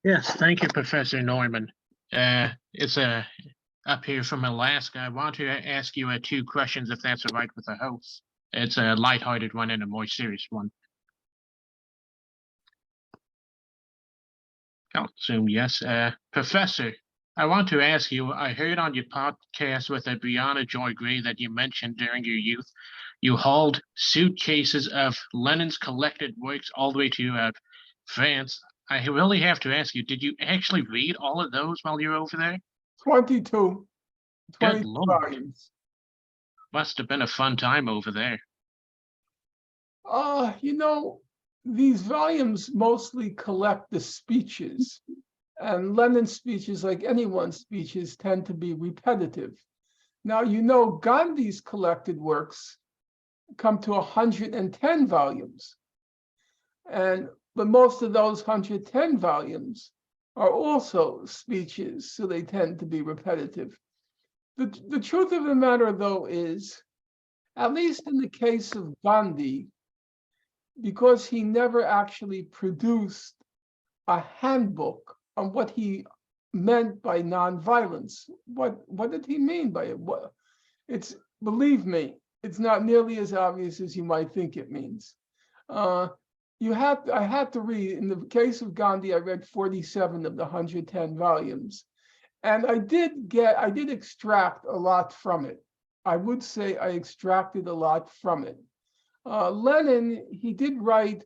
Yes, thank you, Professor Norman. It's up here from Alaska. I want to ask you two questions, if that's all right with the host. It's a lighthearted one and a more serious one. I'll assume yes. Professor, I want to ask you, I heard on your podcast with Brianna Joy Gray that you mentioned during your youth, you hauled suitcases of Lenin's collected works all the way to France. I really have to ask you, did you actually read all of those while you were over there? 22 Good Lord. volumes. Must have been a fun time over there. These volumes mostly collect the speeches, and Lenin's speeches, like anyone's speeches, tend to be repetitive. Now, Gandhi's collected works come to 110 volumes, but most of those 110 volumes are also speeches, so they tend to be repetitive. The truth of the matter, though, is, at least in the case of Gandhi, because he never actually produced a handbook on what he meant by nonviolence. What did he mean by it? Believe me, it's not nearly as obvious as you might think it means. I had to read, in the case of Gandhi, I read 47 of the 110 volumes. And I did extract a lot from it. I would say I extracted a lot from it. Lenin, he did write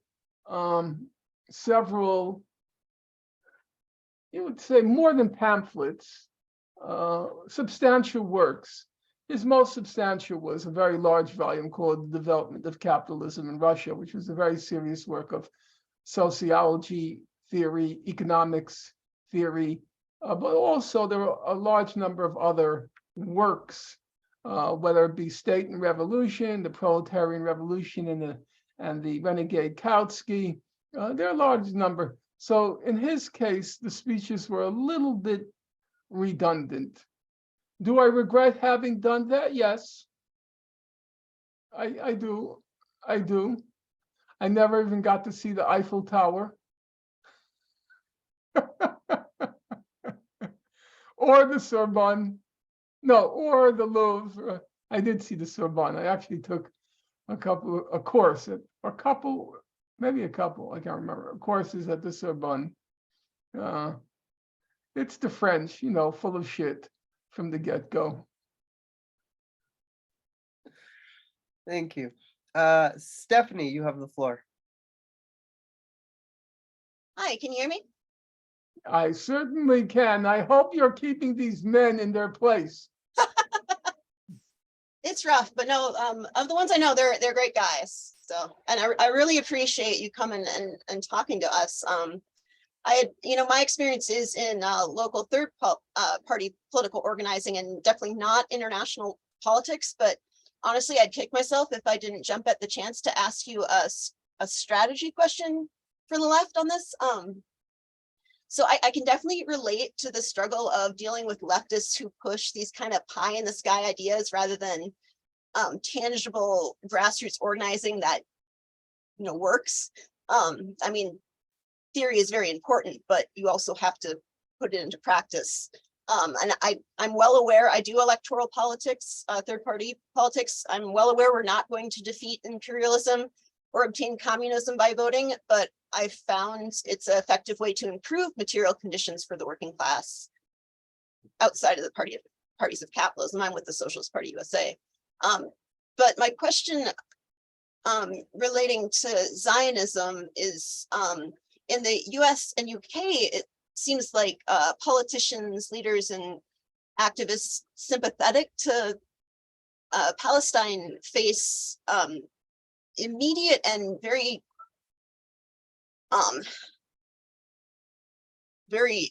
several, you would say more than pamphlets, substantial works. His most substantial was a very large volume called The Development of Capitalism in Russia, which was a very serious work of sociology theory, economics theory, but also there were a large number of other works, whether it be State and Revolution, the Proletarian Revolution, and the Renegade Kautsky. There are a large number. So in his case, the speeches were a little bit redundant. Do I regret having done that? Yes, I do. I do. I never even got to see the Eiffel Tower. Or the Sorbonne. No, or the Louvre. I did see the Sorbonne. I actually took a course, I can't remember, courses at the Sorbonne. It's the French, full of shit from the get-go. Thank you. Stephanie, you have the floor. Hi, can you hear me? I certainly can. I hope you're keeping these men in their place. It's rough, but no, of the ones I know, they're great guys. So, and I really appreciate you coming and talking to us. My experience is in local third party political organizing and definitely not international politics. But honestly, I'd kick myself if I didn't jump at the chance to ask you a strategy question for the left on this. So I can definitely relate to the struggle of dealing with leftists who push these kind of pie in the sky ideas rather than tangible grassroots organizing that works. I mean, theory is very important, but you also have to put it into practice. And I'm well aware, I do electoral politics, third party politics. I'm well aware we're not going to defeat imperialism or obtain communism by voting, but I've found it's an effective way to improve material conditions for the working class outside of the parties of capitalism. I'm with the Socialist Party USA. But my question relating to Zionism is in the US and UK, it seems like politicians, leaders, and activists sympathetic to Palestine face immediate and very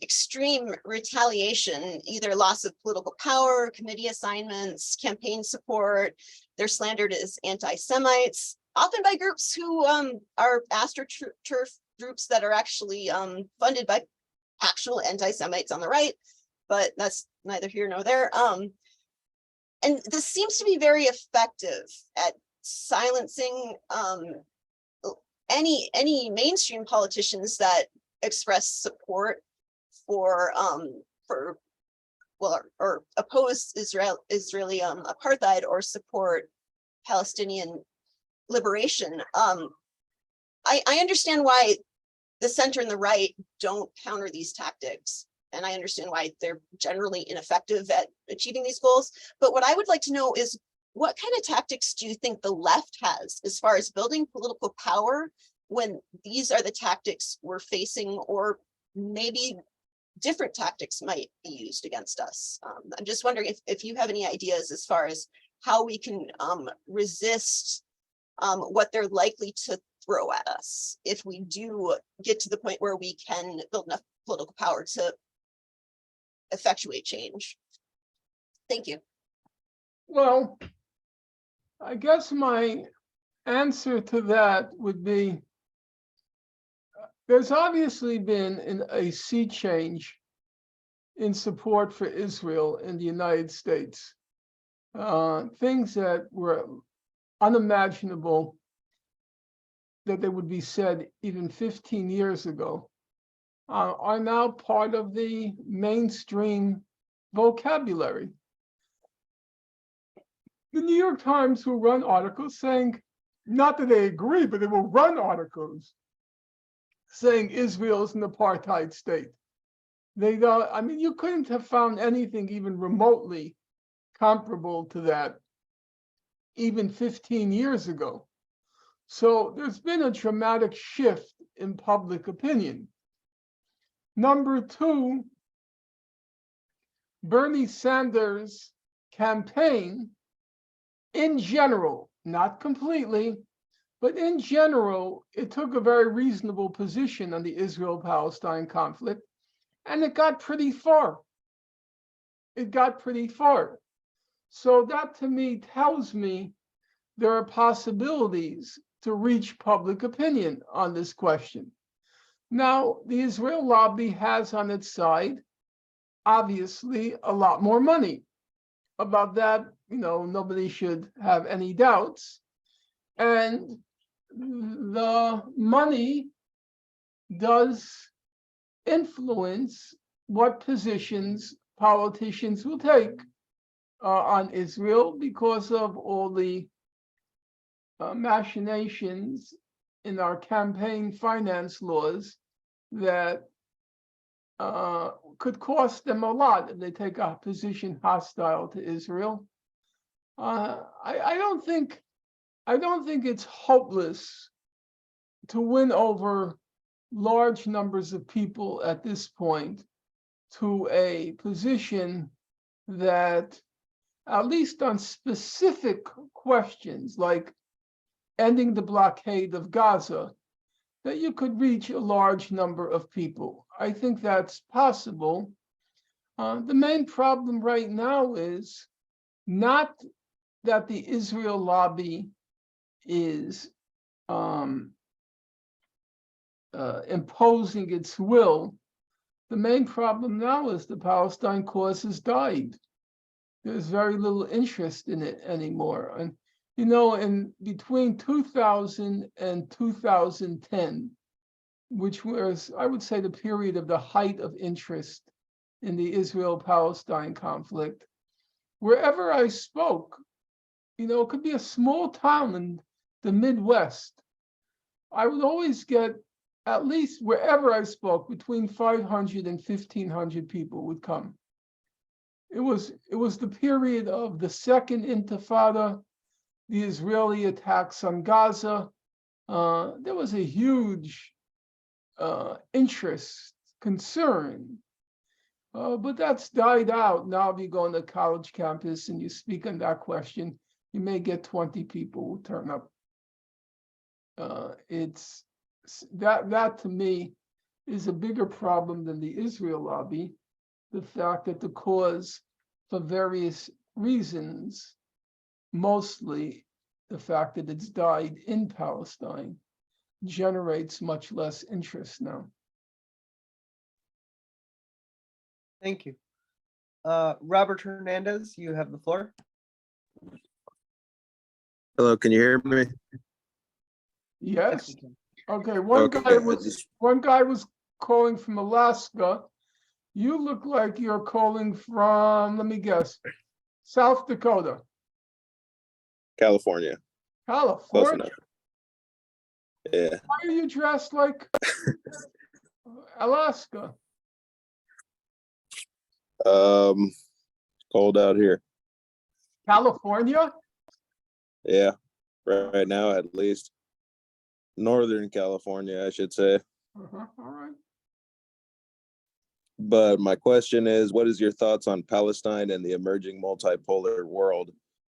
extreme retaliation, either loss of political power, committee assignments, campaign support. They're slandered as anti-Semites, often by groups who are AstroTurf groups that are actually funded by actual anti-Semites on the right, but that's neither here nor there. And this seems to be very effective at silencing any mainstream politicians that express support for or oppose Israeli apartheid or support Palestinian liberation. I understand why the center and the right don't counter these tactics. And I understand why they're generally ineffective at achieving these goals. But what I would like to know is, what kind of tactics do you think the left has as far as building political power when these are the tactics we're facing, or maybe different tactics might be used against us? I'm just wondering if you have any ideas as far as how we can resist what they're likely to throw at us if we do get to the point where we can build enough political power to effectuate change. Thank you. Well, I guess my answer to that would be, there's obviously been a sea change in support for Israel in the United States. Things that were unimaginable that they would be said even 15 years ago are now part of the mainstream vocabulary. The New York Times will run articles saying, not that they agree, but they will run articles saying Israel is an apartheid state. I mean, you couldn't have found anything even remotely comparable to that even 15 years ago. So there's been a dramatic shift in public opinion. Number two, Bernie Sanders' campaign, in general, not completely, but in general, it took a very reasonable position on the Israel-Palestine conflict, and it got pretty far. It got pretty far. So that to me tells me there are possibilities to reach public opinion on this question. Now, the Israel lobby has on its side, obviously, a lot more money. About that, nobody should have any doubts. And the money does influence what positions politicians will take on Israel because of all the machinations in our campaign finance laws that could cost them a lot if they take a position hostile to Israel. I don't think it's hopeless to win over large numbers of people at this point to a position that, at least on specific questions like ending the blockade of Gaza, that you could reach a large number of people. I think that's possible. The main problem right now is not that the Israel lobby is imposing its will. The main problem now is the Palestine cause has died. There's very little interest in it anymore. And in between 2000 and 2010, which was, I would say, the period of the height of interest in the Israel-Palestine conflict, wherever I spoke, it could be a small town in the Midwest, I would always get, at least wherever I spoke, between 500 and 1,500 people would come. It was the period of the Second Intifada, the Israeli attacks on Gaza. There was a huge interest, concern, but that's died out. Now if you go on the college campus and you speak on that question, you may get 20 people who turn up. It's that to me is a bigger problem than the Israel lobby. The fact that the cause, for various reasons, mostly the fact that it's died in Palestine, generates much less interest now. Thank you. Robert Hernandez, you have the floor. Hello, can you hear me? Yes. Okay. One guy was calling from Alaska. You look like you're calling from, let me guess, South Dakota. California. Close California? enough. Yeah. Why are you dressed like Alaska? Cold out here. California? Yeah. Right now, at least. Northern California, I should say. All right. But my question is, what is your thoughts on Palestine and the emerging multipolar world?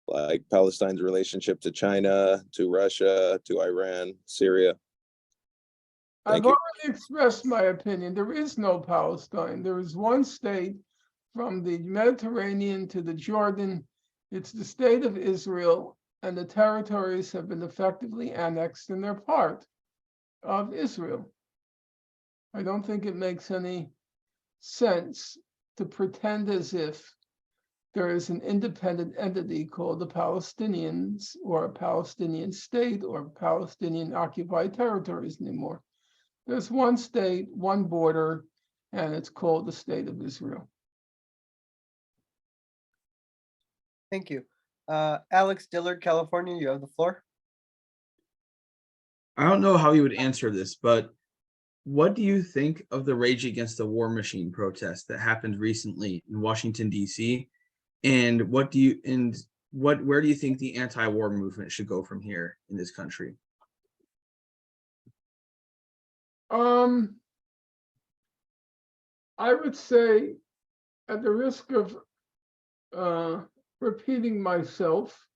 Like Palestine's relationship to China, to Russia, to Iran, Syria. I've Thank you. already expressed my opinion. There is no Palestine. There is one state from the Mediterranean to the Jordan. It's the state of Israel, and the territories have been effectively annexed and they're part of Israel. I don't think it makes any sense to pretend as if there is an independent entity called the Palestinians or a Palestinian state or Palestinian occupied territories anymore. There's one state, one border, and it's called the State of Israel. Thank you. Alex Dillard, California, you have the floor. I don't know how you would answer this, but what do you think of the Rage Against the War Machine protest that happened recently in Washington, D.C.? And where do you think the anti-war movement should go from here in this country? I would say, at the risk of repeating myself,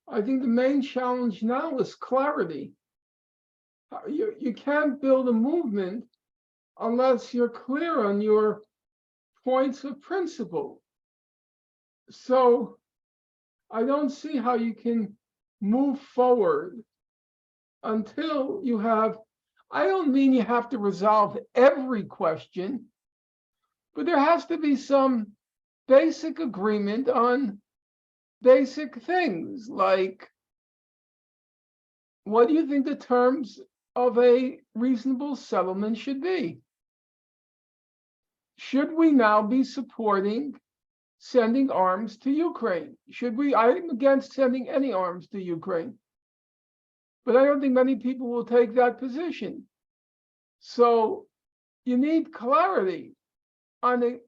I think the main challenge now is clarity. You can't build a movement unless you're clear on your points of principle. So I don't see how you can move forward until you have, I don't mean you have to resolve every question, but there has to be some basic agreement on basic things like, what do you think the terms of a reasonable settlement should be? Should we now be supporting sending arms to Ukraine? Should we? I'm against sending any arms to Ukraine, but I don't think many people will take that position. So you need clarity on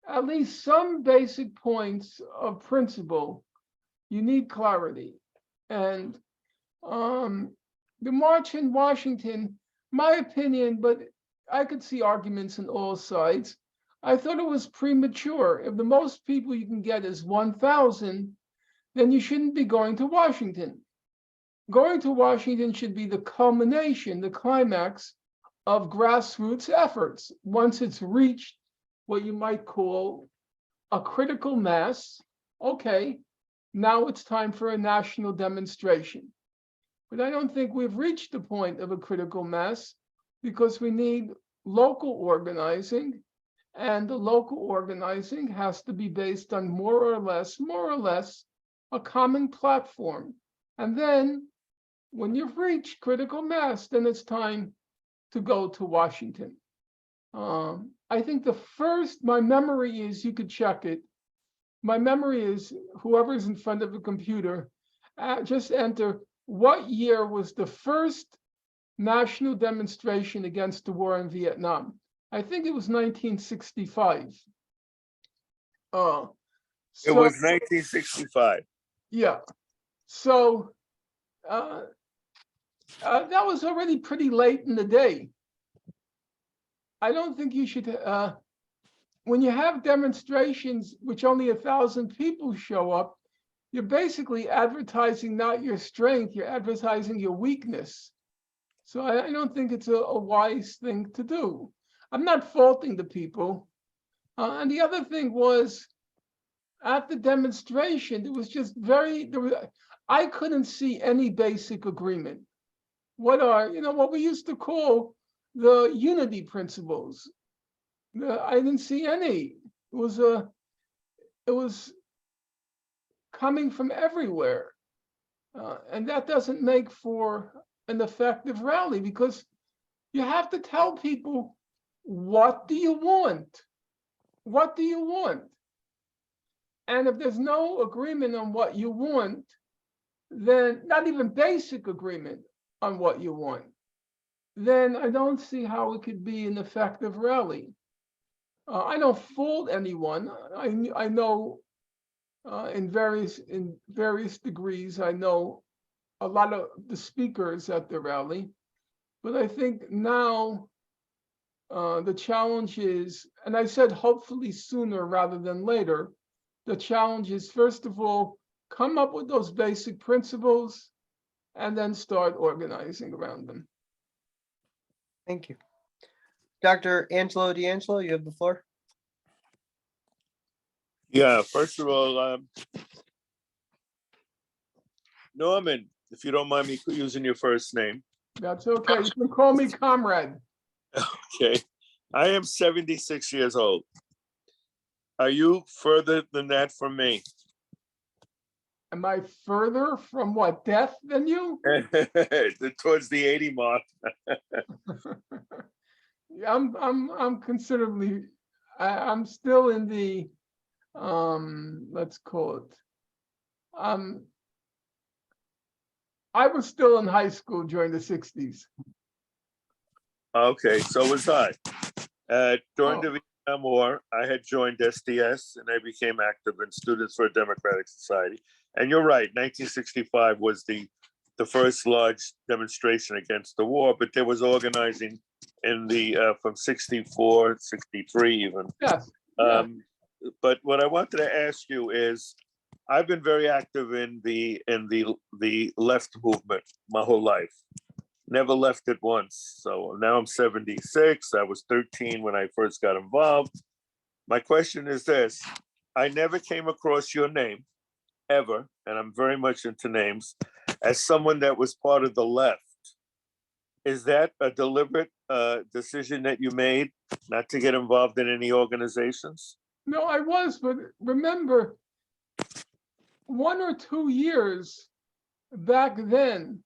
at least some basic points of principle. You need clarity. And the march in Washington, my opinion, but I could see arguments on all sides. I thought it was premature. If the most people you can get is 1,000, then you shouldn't be going to Washington. Going to Washington should be the culmination, the climax of grassroots efforts. Once it's reached what you might call a critical mass, okay, now it's time for a national demonstration. But I don't think we've reached the point of a critical mass because we need local organizing, and the local organizing has to be based on more or less, a common platform. And then when you've reached critical mass, then it's time to go to Washington. I think my memory is, you could check it. My memory is, whoever's in front of a computer, just enter, what year was the first national demonstration against the war in Vietnam? I think it was 1965. It was 1965. Yeah. So that was already pretty late in the day. I don't think you should, when you have demonstrations which only 1,000 people show up, you're basically advertising not your strength, you're advertising your weakness. So I don't think it's a wise thing to do. I'm not faulting the people. And the other thing was, at the demonstration, it was just I couldn't see any basic agreement. What we used to call the unity principles. I didn't see any. It was coming from everywhere. And that doesn't make for an effective rally, because you have to tell people, what do you want? What do you want? And if there's no agreement on what you want, then not even basic agreement on what you want, then I don't see how it could be an effective rally. I don't fault anyone. I know in various degrees, I know a lot of the speakers at the rally, but I think now the challenge is, and I said hopefully sooner rather than later, the challenge is, first of all, come up with those basic principles and then start organizing around them. Thank you. Dr. Angelo D'Angelo, you have the floor. Yeah, first of all, Norman, if you don't mind me using your first name. That's okay. You can call me comrade. Okay. I am 76 years old. Are you further than that from me? Am I further from what, death than you? Towards the 80 mark. I'm considerably, I'm still in the, let's call it, I was still in high school during the 60s. Okay, so was I. During the Vietnam War, I had joined SDS and I became active in Students for a Democratic Society. And you're right, 1965 was the first large demonstration against the war, but there was organizing in the from 64, 63 even. Yes. But what I wanted to ask you is, I've been very active in the left movement my whole life. Never left it once. So now I'm 76. I was 13 when I first got involved. My question is this: I never came across your name ever, and I'm very much into names, as someone that was part of the left. Is that a deliberate decision that you made not to get involved in any organizations? No, I was, but remember, 1 or 2 years back then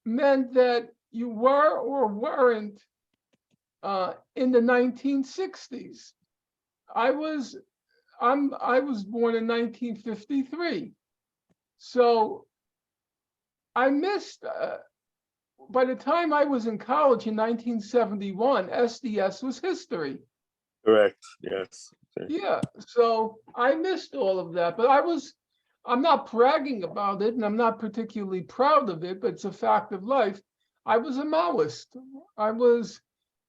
meant that you were or weren't in the 1960s. I was born in 1953, so I missed. By the time I was in college in 1971, SDS was history. Correct. Yes. Okay. Yeah, so I missed all of that, but I'm not bragging about it, and I'm not particularly proud of it, but it's a fact of life. I was a Maoist. I was,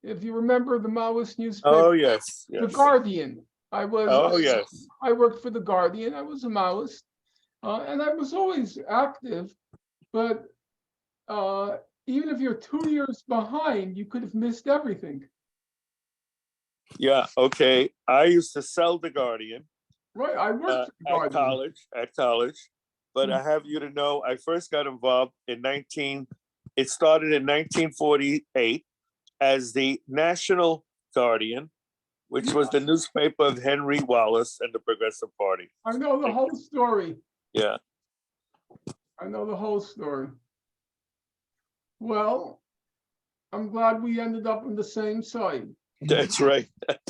if you remember the Maoist newspaper. Oh, yes. The Guardian. I was. Oh, yes. I worked for the Guardian. I was a Maoist, and I was always active, but even if you're 2 years behind, you could have missed everything. Yeah, okay. I used to sell the Guardian. Right, I worked for the Guardian. At college. But I have you to know, I first got involved it started in 1948 as the National Guardian, which was the newspaper of Henry Wallace and the Progressive Party. I know the whole story. Yeah. I know the whole story. Well, I'm glad we ended up on the same side. That's right. A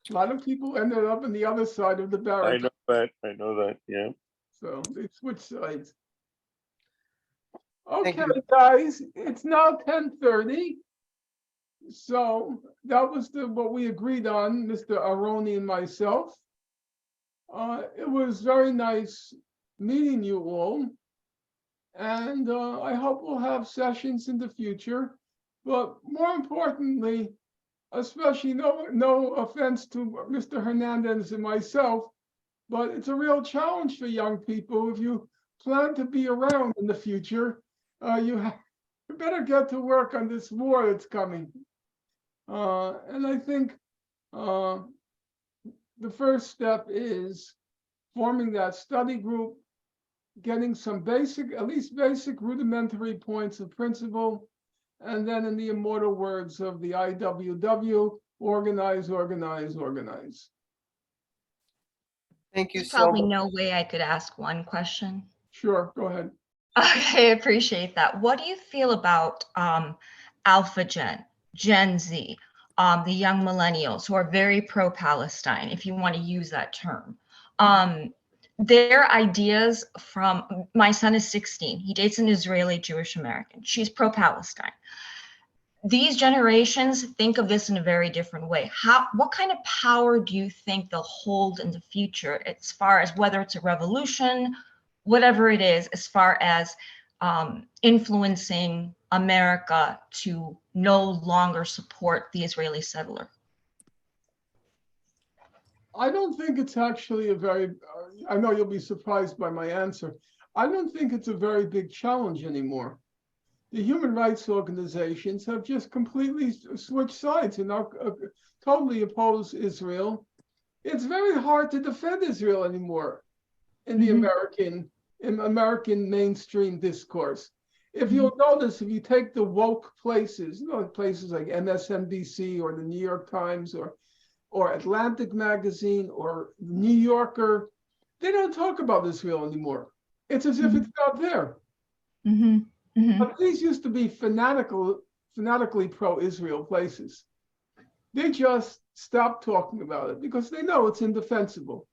lot of people ended up on the other side of the barricade. I know that, yeah. So they switched sides. Okay, guys, it's now 10:30. So that was what we agreed on, Mr. Aroni and myself. It was very nice meeting you all. And I hope we'll have sessions in the future. But more importantly, especially no offense to Mr. Hernandez and myself, but it's a real challenge for young people. If you plan to be around in the future, you better get to work on this war that's coming. And I think the first step is forming that study group, getting some at least basic rudimentary points of principle, and then in the immortal words of the IWW, organize, organize, organize. Thank you There's so probably much. no way I could ask one question. Sure, go ahead. Okay, I appreciate that. What do you feel about Alpha Gen Z, the young millennials who are very pro-Palestine, if you want to use that term? their ideas from, my son is 16. He dates an Israeli Jewish American. She's pro-Palestine. These generations think of this in a very different way. What kind of power do you think they'll hold in the future as far as whether it's a revolution, whatever it is, as far as influencing America to no longer support the Israeli settler? I don't think it's actually a very, I know you'll be surprised by my answer. I don't think it's a very big challenge anymore. The human rights organizations have just completely switched sides and now totally oppose Israel. It's very hard to defend Israel anymore in the American mainstream discourse. If you'll notice, if you take the woke places, places like MSNBC or the New York Times or Atlantic Magazine or New Yorker, they don't talk about Israel anymore. It's as if it's not there. But these used to be fanatically pro-Israel places. They just stopped talking about it because they know it's indefensible,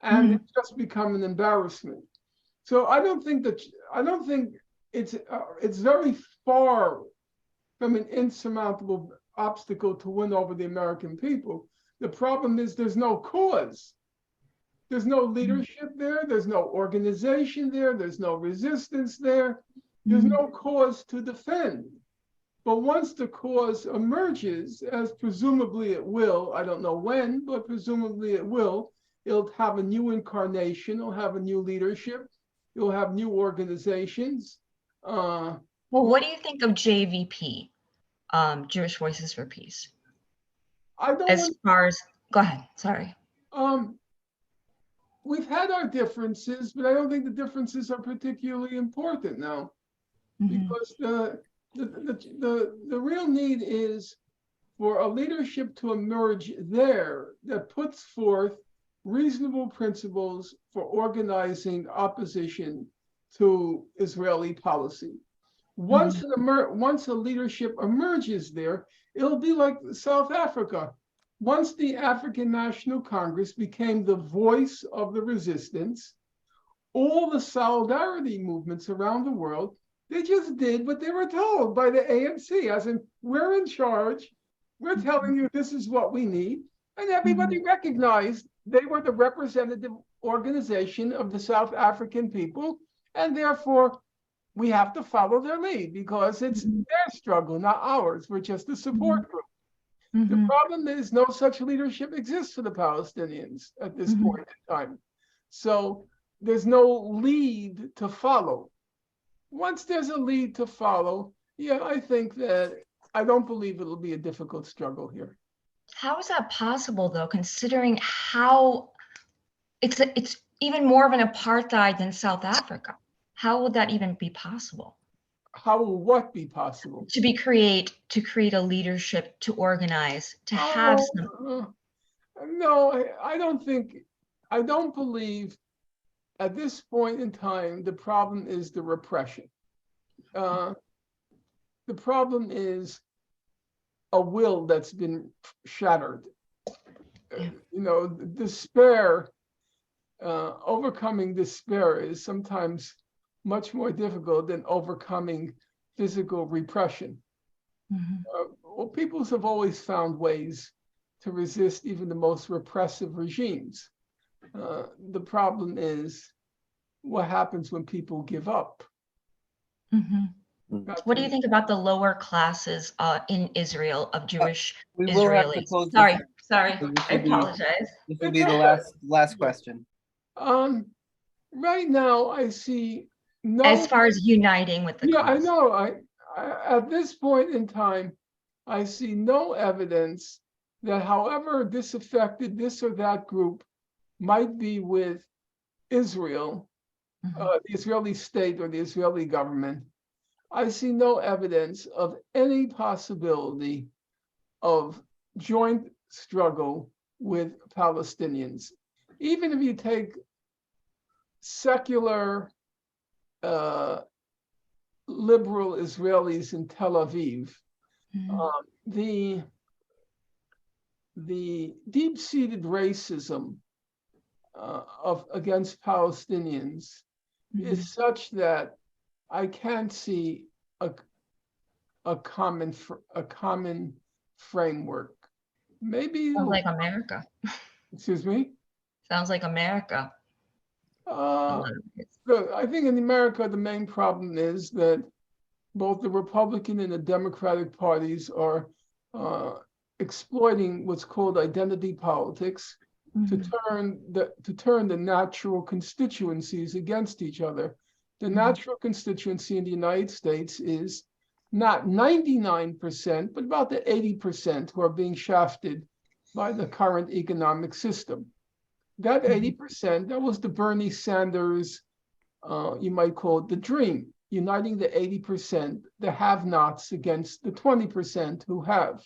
and it's just become an embarrassment. So I don't think it's very far from an insurmountable obstacle to win over the American people. The problem is there's no cause. There's no leadership there. There's no organization there. There's no resistance there. There's no cause to defend. But once the cause emerges, as presumably it will, I don't know when, but presumably it will, it'll have a new incarnation, it'll have a new leadership, it'll have new organizations. Well, what do you think of JVP, Jewish Voices for Peace? Go ahead, sorry. We've had our differences, but I don't think the differences are particularly important now. Because the real need is for a leadership to emerge there that puts forth reasonable principles for organizing opposition to Israeli policy. Once a leadership emerges there, it'll be like South Africa. Once the African National Congress became the voice of the resistance, all the solidarity movements around the world, they just did what they were told by the ANC, as in, we're in charge, we're telling you this is what we need. And everybody recognized they were the representative organization of the South African people, and therefore we have to follow their lead because it's their struggle, not ours. We're just a support group. The problem is no such leadership exists for the Palestinians at this point in time. So there's no lead to follow. Once there's a lead to follow, yeah, I don't believe it'll be a difficult struggle here. How is that possible, though, considering how it's even more of an apartheid than South Africa? How would that even be possible? How will what be possible? To create a leadership, to organize, to have some. No, I don't believe at this point in time, the problem is the repression. The problem is a will that's been shattered. Despair, overcoming despair is sometimes much more difficult than overcoming physical repression. Peoples have always found ways to resist even the most repressive regimes. The problem is what happens when people give up. What do you think about the lower classes in Israel of Jewish Israelis? Sorry, I apologize. This will be the last question. Right now, I see no. As far as uniting with the cause. I know. I at this point in time, I see no evidence that however disaffected this or that group might be with Israel, the Israeli state or the Israeli government, I see no evidence of any possibility of joint struggle with Palestinians. Even if you take secular liberal Israelis in Tel Aviv, the deep-seated racism against Palestinians is such that I can't see a common framework. Maybe Sounds like America. Excuse me. Sounds like America. I think in America the main problem is that both the Republican and the Democratic parties are exploiting what's called identity politics to turn the natural constituencies against each other. The natural constituency in the United States is not 99%, but about the 80% who are being shafted by the current economic system. That 80%, that was the Bernie Sanders, you might call it the dream, uniting the 80%, the have-nots against the 20% who have.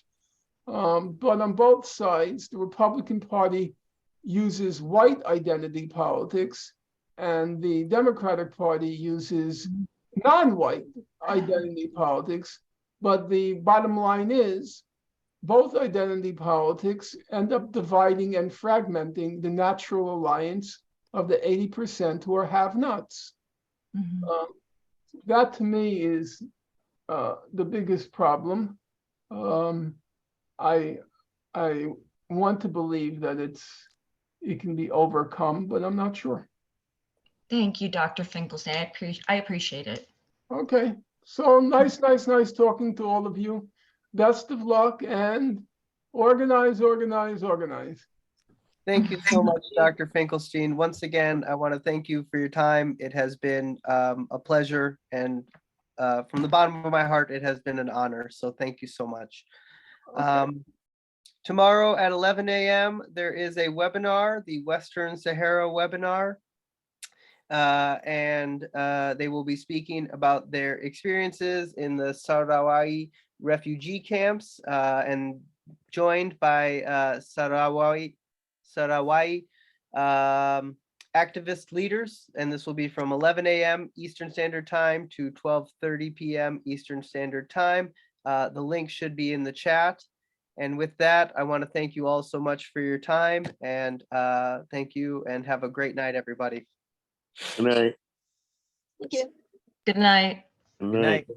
But on both sides, the Republican Party uses white identity politics, and the Democratic Party uses non-white identity politics. But the bottom line is, both identity politics end up dividing and fragmenting the natural alliance of the 80% who are have-nots. That to me is the biggest problem. I want to believe that it can be overcome, but I'm not sure. Thank you, Dr. Finkelstein. I appreciate it. Okay, so nice talking to all of you. Best of luck and organize. Thank you so much, Dr. Finkelstein. Once again, I want to thank you for your time. It has been a pleasure, and from the bottom of my heart, it has been an honor. So thank you so much. Tomorrow at 11 a.m., there is a webinar, the Western Sahara webinar. And they will be speaking about their experiences in the Sahrawi refugee camps, and joined by Sahrawi activist leaders. And this will be from 11 a.m. Eastern Standard Time to 12:30 p.m. Eastern Standard Time. The link should be in the chat. And with that, I want to thank you all so much for your time, and thank you, and have a great night, everybody. Good night. Thank you. Good night. Good night.